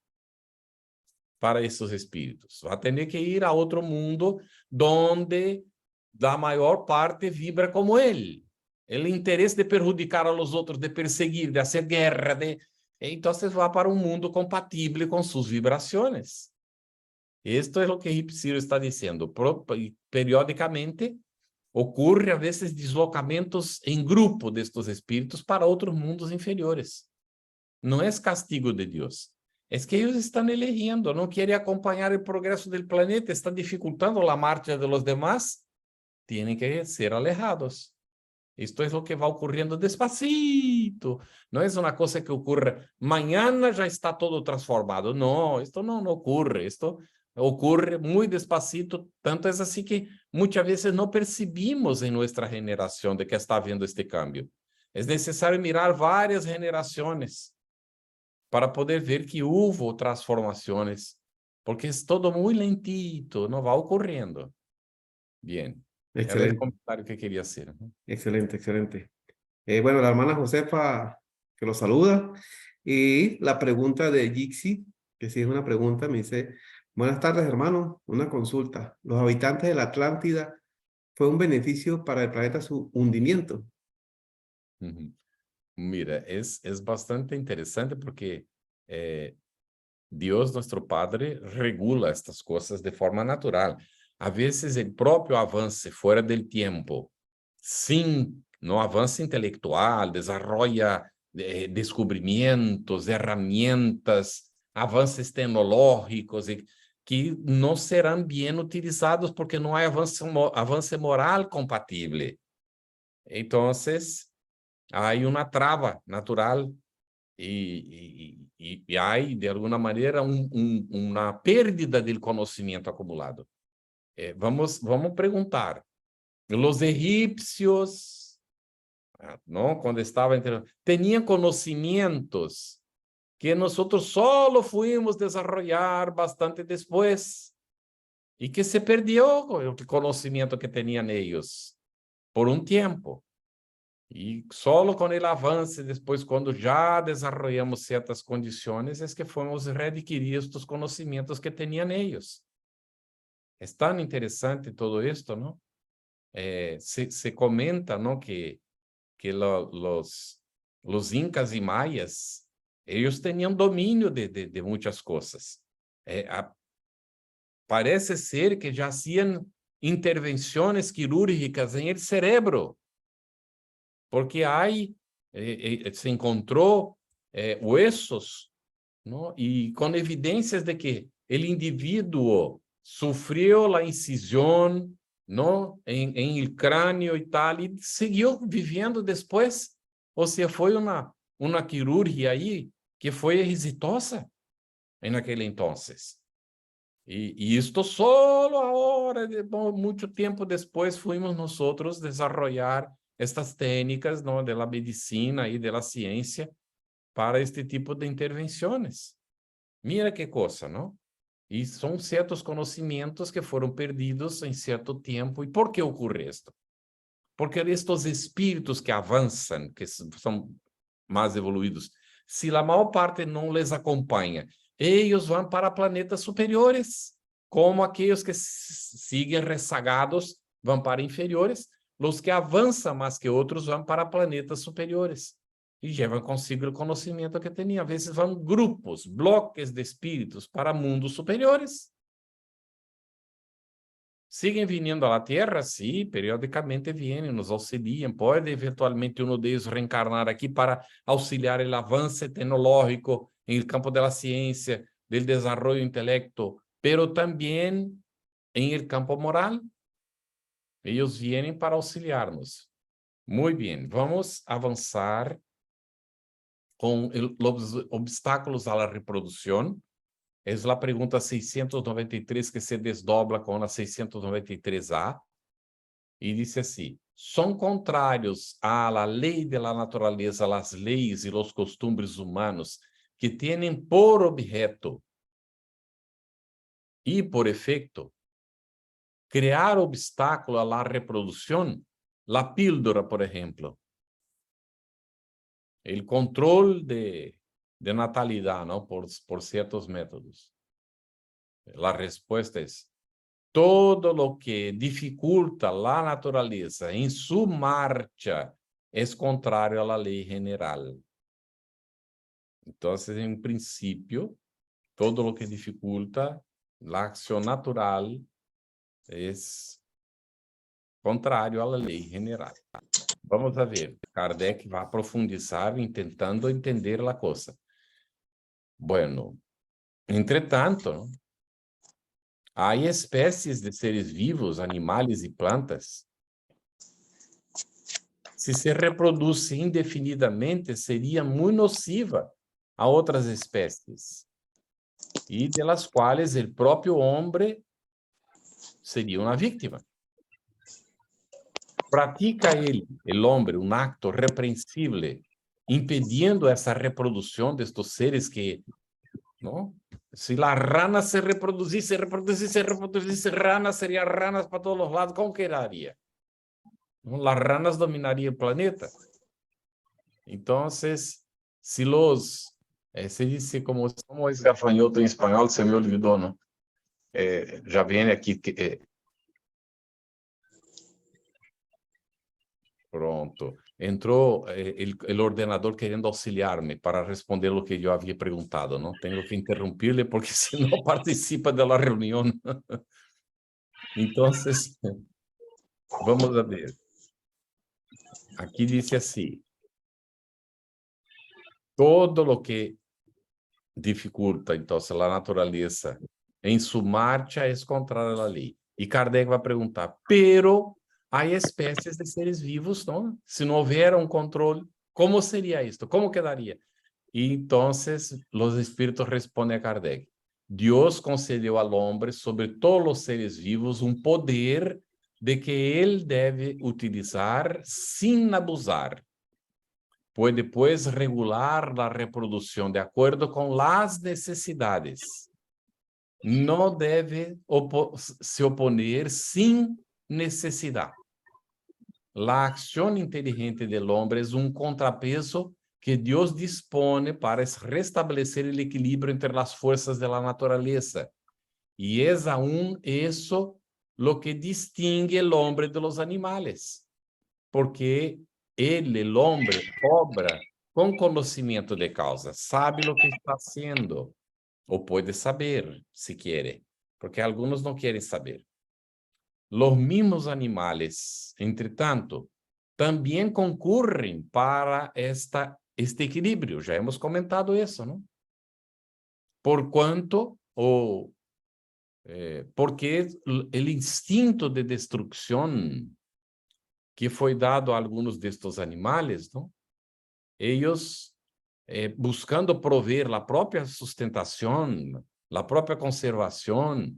para esses espíritos. Vai ter que ir a outro mundo donde a maior parte vibra como ele. O interesse de perjudicar a los outros, de perseguir, de fazer guerra, então você vai para um mundo compatível com suas vibrações. Esto é o que Hip Zero está dizendo. Periodicamente ocorre a vezes deslocamentos em grupo destes espíritos para outros mundos inferiores. Não é castigo de Deus. É que eles estão eligiendo, não querem acompanhar o progresso do planeta, estão dificultando a marcha de los demás, têm que ser alejados. Isto é o que vai ocorrendo despacito. Não é uma coisa que ocorre, amanhã já está todo transformado. Não, isto não ocorre. Isto ocorre muito despacito, tanto é assim que muitas vezes não percebemos em nossa generação de que está havendo este cambio. É necessário mirar várias generações para poder ver que houve transformações, porque é todo muito lentito, não vai ocorrendo. Bien, era el Excelente, comentario que quería hacer. excelente, excelente. Bueno, la hermana Josefa que lo saluda. Y la pregunta de Jixi, que sí es una pregunta, me dice, buenas tardes, hermano, una consulta. ¿Los habitantes de la Atlántida fue un beneficio para el planeta su hundimiento? Uhum. Mira, es bastante interesante porque Dios, nuestro Padre, regula estas cosas de forma natural. A veces el propio avance fuera del tiempo, sin no avance intelectual, desarrolla descubrimientos, herramientas, avances tecnológicos que não serão bem utilizados porque não há avance moral compatível. Então, há uma trava natural e há, de alguma maneira, uma perda do conhecimento acumulado. Vamos perguntar. Os egípcios, não, quando estavam tinham conhecimentos que nós solo fuimos desarrollar bastante depois e que se perdeu o conhecimento que tinham eles por um tempo. E solo com o avanço, depois, quando já desenvolvemos certas condições, é que fomos readquirir estes conhecimentos que tinham eles. É tão interessante todo isto, não? Se comenta, não, que os incas e maias, eles tinham domínio de muitas coisas. Parece ser que já haciam intervenções quirúrgicas em el cerebro, porque se encontrou huesos, não? E com evidências de que o indivíduo sofreu a incisão, não, em el crânio e tal, e seguiu vivendo depois. Ou seja, foi uma cirurgia aí que foi exitosa naquele entonces. E isto solo agora, muito tempo depois, fomos nós outros desenvolver estas técnicas, não, da medicina e da ciência para este tipo de intervenções. Mira que coisa, não? E são certos conhecimentos que foram perdidos em certo tempo. E por que ocorre isto? Porque estes espíritos que avançam, que são mais evoluídos, se a maior parte não les acompanha, eles vão para planetas superiores, como aqueles que seguem rezagados vão para inferiores, os que avançam mais que outros vão para planetas superiores. E levam consigo o conhecimento que tinham. Às vezes vão grupos, bloques de espíritos para mundos superiores. Siguen viniendo a la Tierra, sí, periódicamente vienen, nos auxilian. Pode eventualmente um deles reencarnar aqui para auxiliar o avanço tecnológico em el campo de la ciencia, del desarrollo intelecto, pero también en el campo moral. Ellos vienen para auxiliarnos. Muy bien, vamos avançar com os obstáculos à reprodução. Es la pregunta 693 que se desdobla con la 693A y dice así: son contrarios a la ley de la naturaleza las leyes y los costumbres humanos que tienen por objeto y por efecto crear obstáculo a la reproducción. La píldora, por ejemplo. El control de natalidad, ¿no? Por ciertos métodos. La respuesta es: todo lo que dificulta la naturaleza en su marcha es contrario a la ley general. Entonces, en principio, todo lo que dificulta la acción natural es contrario a la ley general. Vamos a ver, Kardec va a profundizar intentando entender la cosa. Bueno, entretanto, ¿no? Hay especies de seres vivos, animales y plantas. Si se reproduce indefinidamente, sería muy nociva a otras especies, y de las cuales el propio hombre sería una víctima. Pratica el hombre, un acto reprensible, impidiendo esa reproducción de estos seres que, ¿no? Si la rana se reproducisse, ranas serían ranas para todos los lados, ¿cómo quedaría? ¿No? Las ranas dominarían el planeta. Entonces, si los, se dice como es gafanhoto en español, se me olvidó, ¿no? Ya viene aquí que... Pronto. Entró el ordenador queriendo auxiliarme para responder lo que yo había preguntado, ¿no? Tengo que interrumpirle porque si no participa de la reunión. Entonces, vamos a ver. Aquí dice así: todo lo que dificulta, entonces, la naturaleza en su marcha es contrario a la ley. Y Kardec va a preguntar, pero hay especies de seres vivos, ¿no? Si no hubiera un control, ¿cómo sería esto? ¿Cómo quedaría? Y entonces los espíritus responden a Kardec: Dios concedió al hombre sobre todos los seres vivos un poder de que él debe utilizar sin abusar. Puede, pues, regular la reproducción de acuerdo con las necesidades. No debe se oponer sin necesidad. La acción inteligente del hombre es un contrapeso que Dios dispone para restablecer el equilibrio entre las fuerzas de la naturaleza. Y es aún eso lo que distingue el hombre de los animales. Porque ele, el hombre, obra con conocimiento de causa, sabe lo que está haciendo, o puede saber, si quiere, porque algunos no quieren saber. Los mismos animales, entre tanto, también concurren para este equilibrio. Ya hemos comentado eso, ¿no? Por cuanto, porque el instinto de destrucción que foi dado a alguns destes animais, não? Eles, buscando prover a própria sustentação, a própria conservação,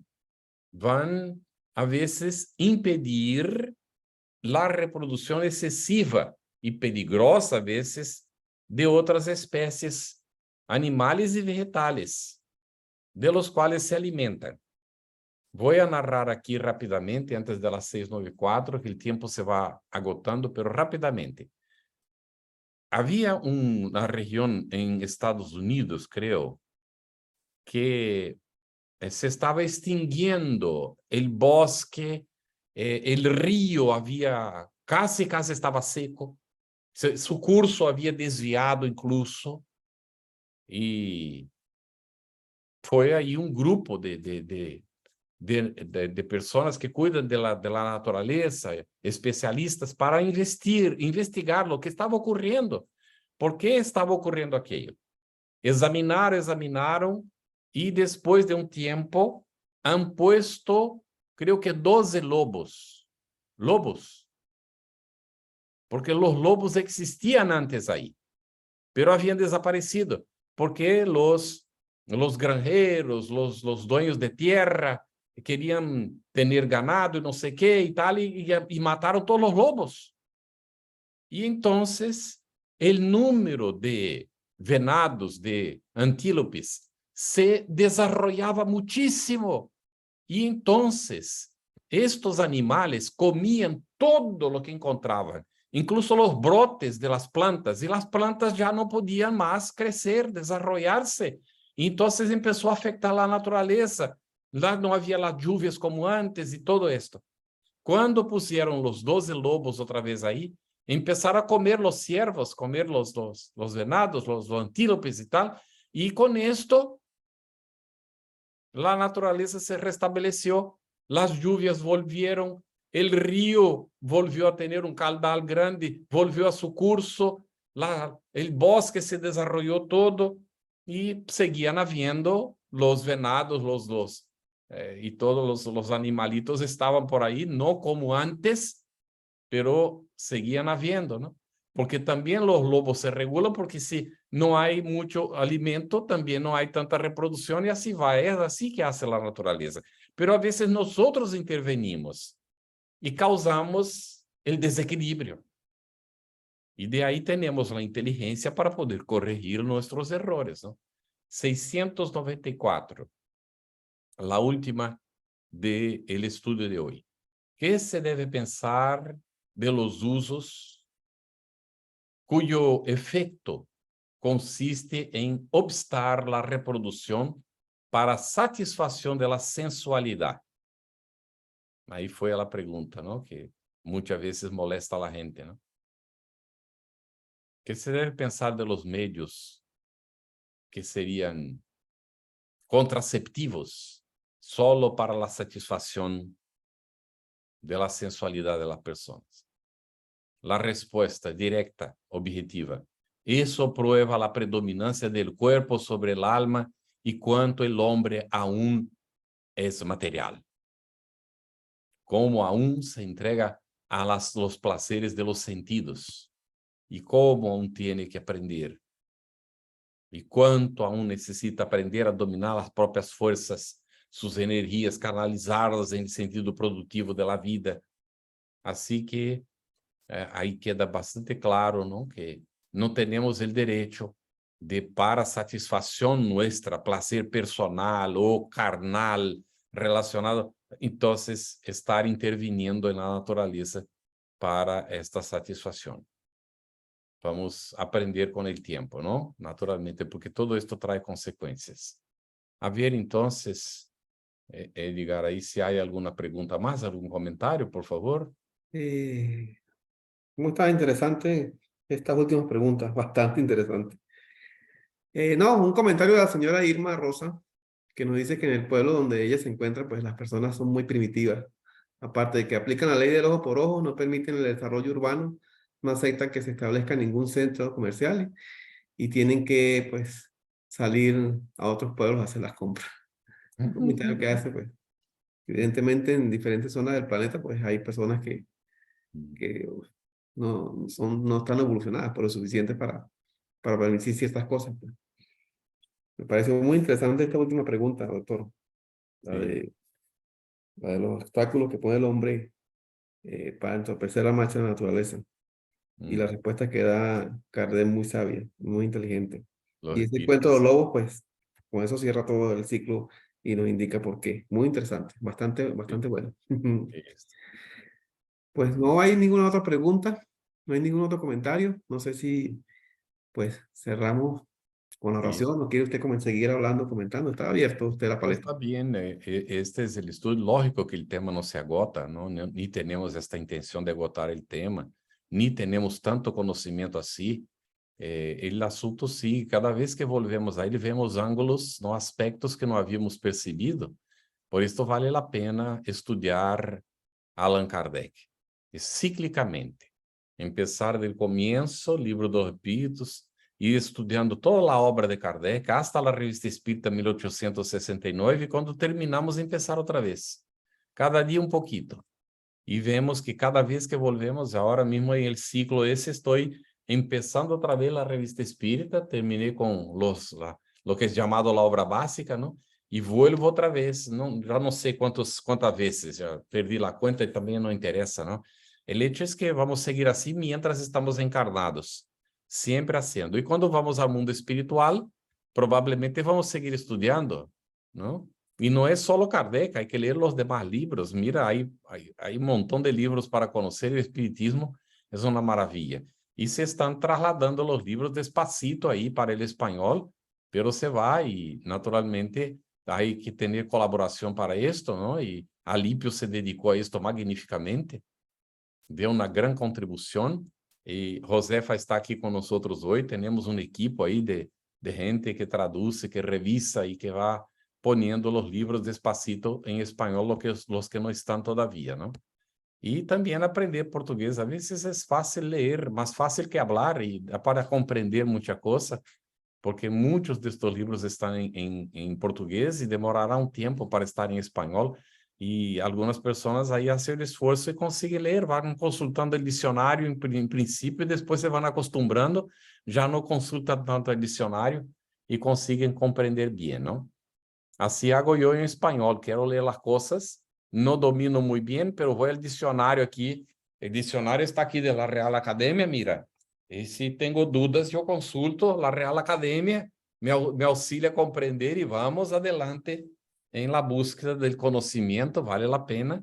vão, a vezes, impedir a reprodução excessiva e peligrosa, a vezes, de outras espécies animais e vegetais, de los quais se alimentam. Vou narrar aqui rapidamente, antes das 6:94, que o tempo se vai agotando, pero rapidamente. Havia uma região em Estados Unidos, creio, que se estava extinguindo o bosque, o rio havia casi estava seco, seu curso havia desviado incluso, e foi aí um grupo de pessoas que cuidam da natureza, especialistas, para investigar o que estava ocorrendo. Por que estava ocorrendo aquilo? Examinaram, e depois de um tempo, han puesto, creio que 12 lobos. Lobos. Porque os lobos existiam antes aí, pero haviam desaparecido, porque os los granjeros, los dueños de tierra, querían tener ganado y no sé qué y tal, y mataron todos los lobos. Y entonces el número de venados, de antílopes, se desarrollaba muchísimo. Y entonces estos animales comían todo lo que encontraban, incluso los brotes de las plantas, y las plantas ya no podían más crecer, desarrollarse. Y entonces empezó a afectar la naturaleza. Lá no había las lluvias como antes y todo esto. Cuando pusieron los 12 lobos otra vez ahí, empezaron a comer los ciervos, comer los venados, los antílopes y tal, y con esto la naturaleza se restableció, las lluvias volvieron, el río volvió a tener un caudal grande, volvió a su curso, el bosque se desarrolló todo y seguían habiendo los venados, y todos los animalitos estaban por ahí, no como antes, pero seguían habiendo, ¿no? Porque también los lobos se regulan, porque si no hay mucho alimento, también no hay tanta reproducción y así va, es así que hace la naturaleza. Pero a veces nosotros intervenimos y causamos el desequilibrio. Y de ahí tenemos la inteligencia para poder corregir nuestros errores, ¿no? 694, la última del estudio de hoy. ¿Qué se debe pensar de los usos cuyo efecto consiste en obstar la reproducción para satisfacción de la sensualidad? Ahí fue la pregunta, ¿no? Que muchas veces molesta a la gente, ¿no? ¿Qué se debe pensar de los medios que serían contraceptivos solo para la satisfacción de la sensualidad de las personas? La respuesta directa, objetiva. Eso prueba la predominancia del cuerpo sobre el alma y cuánto el hombre aún es material. Cómo aún se entrega a los placeres de los sentidos y cómo aún tiene que aprender. Y cuánto aún necesita aprender a dominar las propias fuerzas, sus energías, canalizarlas en el sentido productivo de la vida. Así que aí queda bastante claro, ¿no? Que no tenemos el derecho de, para satisfacción nuestra, placer personal o carnal relacionado, entonces estar interviniendo en la naturaleza para esta satisfacción. Vamos a aprender con el tiempo, ¿no? Naturalmente, porque todo esto trae consecuencias. A ver, entonces, Edgar, ahí si hay alguna pregunta más, algún comentario, por favor. Muy está interesante estas últimas preguntas, bastante interesante. No, un comentario de la señora Irma Rosa, que nos dice que en el pueblo donde ella se encuentra, pues las personas son muy primitivas. Aparte de que aplican la ley del ojo por ojo, no permiten el desarrollo urbano, no aceptan que se establezca ningún centro comercial y tienen que, pues, salir a otros pueblos a hacer las compras. Un comentario que hace, pues, evidentemente en diferentes zonas del planeta, pues hay personas que no están evolucionadas por lo suficiente para permitir ciertas cosas, pues. Me parece muy interesante esta última pregunta, doctor, la Sí. de, la de los obstáculos que pone el hombre para entorpecer la marcha de la naturaleza. Y la respuesta que da Kardec muy sabia, muy inteligente. Los Y ese cuento de espíritus. los lobos, pues, con eso cierra todo el ciclo y nos indica por qué. Muy interesante, bastante, Sí, bastante bueno. es. Pues no hay ninguna otra pregunta, no hay ningún otro comentario. No sé si, pues, cerramos con la Sí. oración. ¿No quiere usted seguir hablando, comentando? Está abierto usted la No, palestra. está bien, este es el estudio, lógico que el tema no se agota, ¿no? Ni tenemos esta intención de agotar el tema, ni tenemos tanto conocimiento así. El asunto sí, cada vez que volvemos a él vemos ángulos, no aspectos que no habíamos percibido. Por esto vale la pena estudiar Allan Kardec, cíclicamente. Empezar del comienzo, Livro dos Espíritos, ir estudiando toda a obra de Kardec, hasta a Revista Espírita 1869, e quando terminamos, empezar outra vez. Cada dia um pouquinho. E vemos que cada vez que volvemos, agora mesmo em el ciclo esse, estou empezando outra vez a Revista Espírita, terminei com lo que es llamado la obra básica, ¿no? Y vuelvo otra vez, no, ya no sé cuántas veces, ya perdí la cuenta y también no interesa, ¿no? El hecho es que vamos a seguir así mientras estamos encarnados, siempre haciendo. Y cuando vamos al mundo espiritual, probablemente vamos a seguir estudiando, ¿no? Y no es solo Kardec, hay que leer los demás libros. Mira, hay un montón de libros para conocer el espiritismo, es una maravilla. Y se están trasladando los libros despacito ahí para el español, pero se va y naturalmente hay que tener colaboración para esto, ¿no? Y Alípio se dedicó a esto magníficamente, dio una gran contribución. Y Josefa está aquí con nosotros hoy. Tenemos un equipo ahí de gente que traduce, que revisa y que va poniendo los libros despacito en español, los que no están todavía, ¿no? Y también aprender portugués. A veces es fácil leer, más fácil que hablar y para comprender mucha cosa, porque muchos de estos libros están en portugués y demorará un tiempo para estar en español. Y algunas personas ahí hacen el esfuerzo y consiguen leer, van consultando el diccionario en principio y después se van acostumbrando, ya no consultan tanto el diccionario y consiguen comprender bien, ¿no? Así hago yo en español, quiero leer las cosas, no domino muy bien, pero voy al diccionario aquí, el diccionario está aquí de la Real Academia, mira, y si tengo dudas yo consulto la Real Academia, me auxilia a comprender y vamos adelante en la búsqueda del conocimiento, vale la pena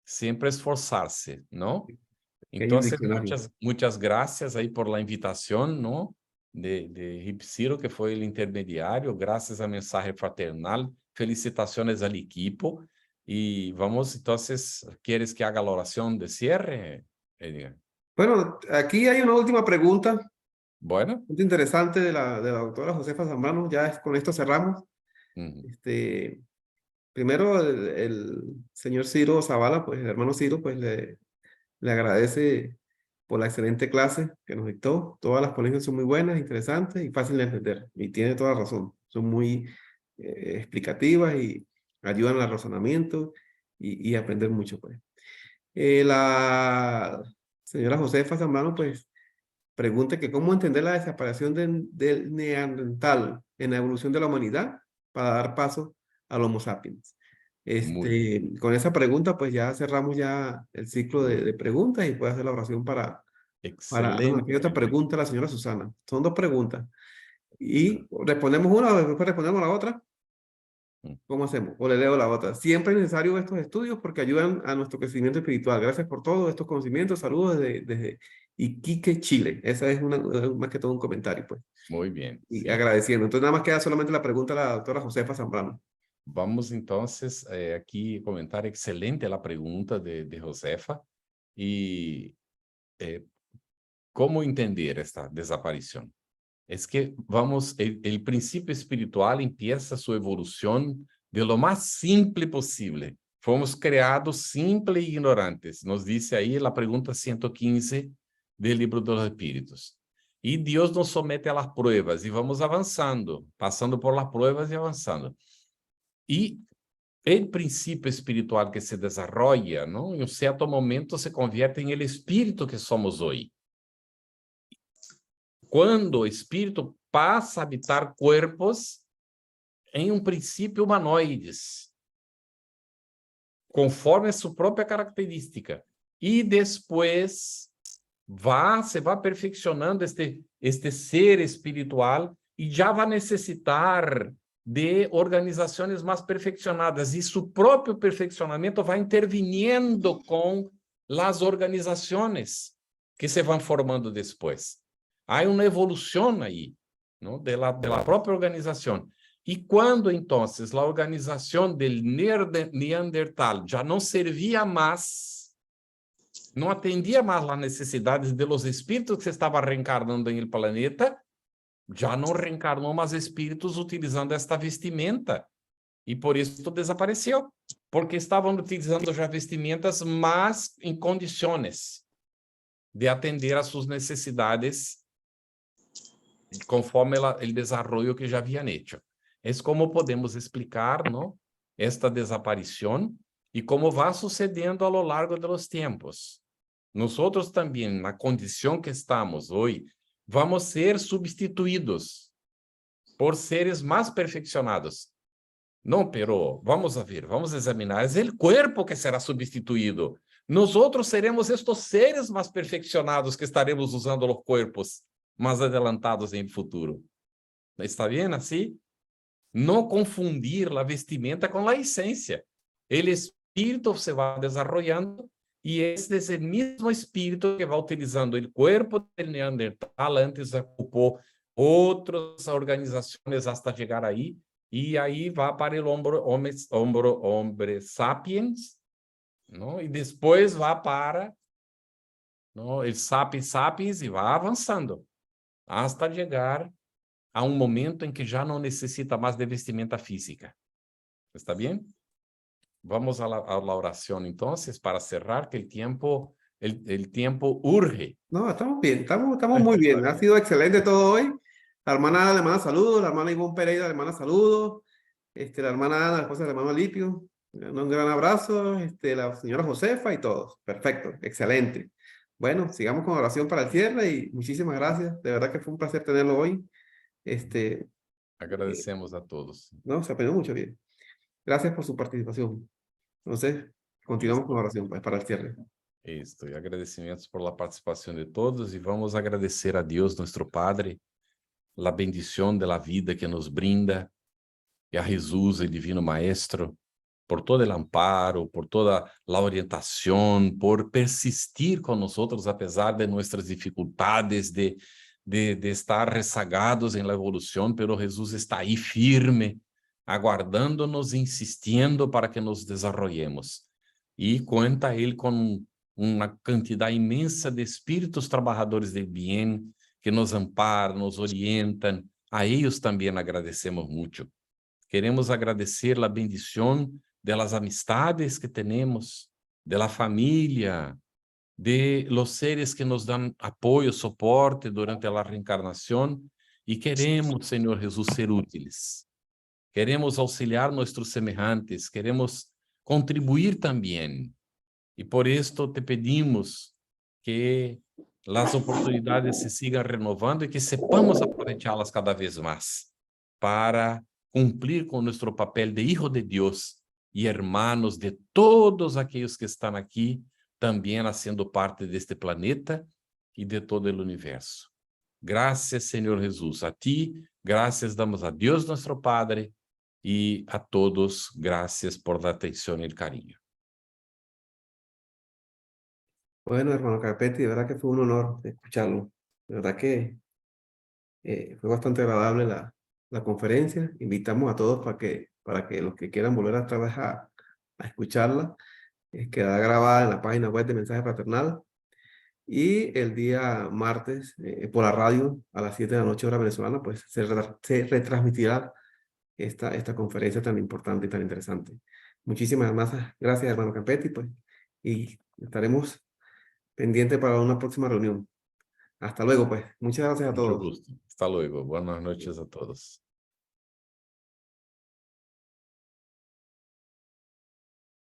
siempre esforzarse, ¿no? Que hay un Entonces, diccionario. muchas gracias ahí por la invitación, ¿no? De Ripciro, que fue el intermediario, gracias a mensaje fraternal, felicitaciones al equipo. Y vamos, entonces, ¿quieres que haga la oración de cierre, Edgar? Bueno, aquí hay una última pregunta, Bueno. muy interesante de la doctora Josefa Zambrano. Con esto cerramos. Ujú. Primero, el señor Ciro Zavala, pues el hermano Ciro, pues le agradece por la excelente clase que nos dictó. Todas las ponencias son muy buenas, interesantes y fáciles de entender. Y tiene toda razón. Son muy explicativas y ayudan al razonamiento y aprender mucho, pues. La señora Josefa Zambrano, pues, pregunta que cómo entender la desaparición del neandertal en la evolución de la humanidad para dar paso al Homo sapiens. Muy, Con esa pregunta, pues ya cerramos ya el ciclo de preguntas y puede hacer la oración bueno, aquí hay excelente, otra muy pregunta de la señora Susana. Son dos preguntas. Y respondemos una, después respondemos la otra. bien. ¿Cómo hacemos? O le leo la otra. Siempre es necesario estos estudios porque ayudan a nuestro crecimiento espiritual. Gracias por todos estos conocimientos. Saludos desde Iquique, Chile. Esa es más que todo un comentario, pues. Muy bien, Y sí. agradeciendo. Entonces, nada más queda solamente la pregunta de la doctora Josefa Zambrano. Vamos entonces aquí comentar excelente la pregunta de Josefa y cómo entender esta desaparición. Es que vamos, el principio espiritual empieza su evolución de lo más simple posible. Fomos creados simples e ignorantes. Nos dice ahí la pregunta 115 del Libro de los Espíritus. Y Dios nos somete a las pruebas y vamos avanzando, pasando por las pruebas y avanzando. Y el principio espiritual que se desarrolla, ¿no? En un cierto momento se convierte en el espíritu que somos hoy. Quando o espírito passa a habitar corpos em um princípio humanoides, conforme a sua própria característica. E depois se vai perfeccionando este ser espiritual e já vai necessitar de organizações mais perfeccionadas. E seu próprio perfeccionamento vai interviniendo com as organizações que se vão formando depois. Há uma evolução aí, ¿no? de la própria organização. E quando, então, a organização do Neandertal já não servia mais, não atendia mais às necessidades de los espíritos que se estavam reencarnando em el planeta, já não reencarnou mais espíritos utilizando esta vestimenta. E por isso desapareceu, porque estavam utilizando já vestimentas, mas em condições de atender às suas necessidades conforme o desenvolvimento que já haviam hecho. É como podemos explicar, ¿no? Esta desaparição e como vai sucedendo a lo largo de los tempos. Nós também, na condição que estamos hoje, vamos ser substituídos por seres más perfeccionados. No, pero vamos a ver, vamos a examinar. Es el cuerpo que será sustituido. Nosotros seremos estos seres más perfeccionados que estaremos usando los cuerpos más adelantados en el futuro. ¿Está bien así? No confundir la vestimenta con la esencia. El espíritu se va desarrollando y este es el mismo espíritu que va utilizando el cuerpo del Neandertal, antes ocupó otras organizaciones hasta llegar ahí, y ahí va para el hombre sapiens, ¿no? Y después va para, ¿no?, el sapiens sapiens y va avanzando hasta llegar a un momento en que ya no necesita más de vestimenta física. ¿Está bien? Vamos a la oración entonces para cerrar, que el tiempo urge. No, estamos bien, estamos muy bien. Ha sido excelente todo hoy. La hermana saludos, la hermana Ivonne Pereira, la hermana saludos, la hermana Ana, la esposa del hermano Alipio, un gran abrazo, la señora Josefa y todos. Perfecto, excelente. Bueno, sigamos con oración para el cierre y muchísimas gracias. De verdad que fue un placer tenerlo hoy. Eh, Agradecemos a todos. no, se aprendió mucho bien. Gracias por su participación. Entonces, continuamos con Listo. oración pues, para el cierre. Listo. Y agradecimientos por la participación de todos, y vamos a agradecer a Dios, nuestro Padre, la bendición de la vida que nos brinda, y a Jesús, el Divino Maestro, por todo el amparo, por toda la orientación, por persistir con nosotros a pesar de nuestras dificultades, de estar rezagados en la evolución, pero Jesús está ahí firme, aguardándonos, insistiendo para que nos desarrollemos. Y cuenta Él con una cantidad inmensa de espíritus trabajadores del bien que nos amparam, nos orientan. A ellos también agradecemos mucho. Queremos agradecer a bendição de las amistades que temos, de la familia, de los seres que nos dan apoio, soporte durante a reencarnação, e queremos, Senhor Jesus, ser úteis. Queremos auxiliar nossos semelhantes, queremos contribuir também. E por isto te pedimos que as oportunidades se sigam renovando e que sepamos aproveitá-las cada vez mais para cumprir com nosso papel de hijo de Deus e hermanos de todos aqueles que estão aqui, também sendo parte deste planeta e de todo o universo. Graças, Senhor Jesus, a ti, graças damos a Deus, nosso Padre, e a todos, graças por la atenção e o carinho. Bueno, hermano Carpetti, de verdad que fue un honor escucharlo. De verdad que fue bastante agradable la conferencia. Invitamos a todos para que los que quieran volver otra vez a escucharla, quedará grabada en la página web de Mensaje Fraternal. Y el día martes, por la radio, a las 7 de la noche hora venezolana, pues se retransmitirá esta conferencia tan importante y tan interesante. Muchísimas gracias, hermano Campetti, pues, y estaremos pendientes para una próxima reunión. Hasta luego, pues. Muchas gracias a Mucho todos. gusto. Hasta luego. Buenas noches a todos.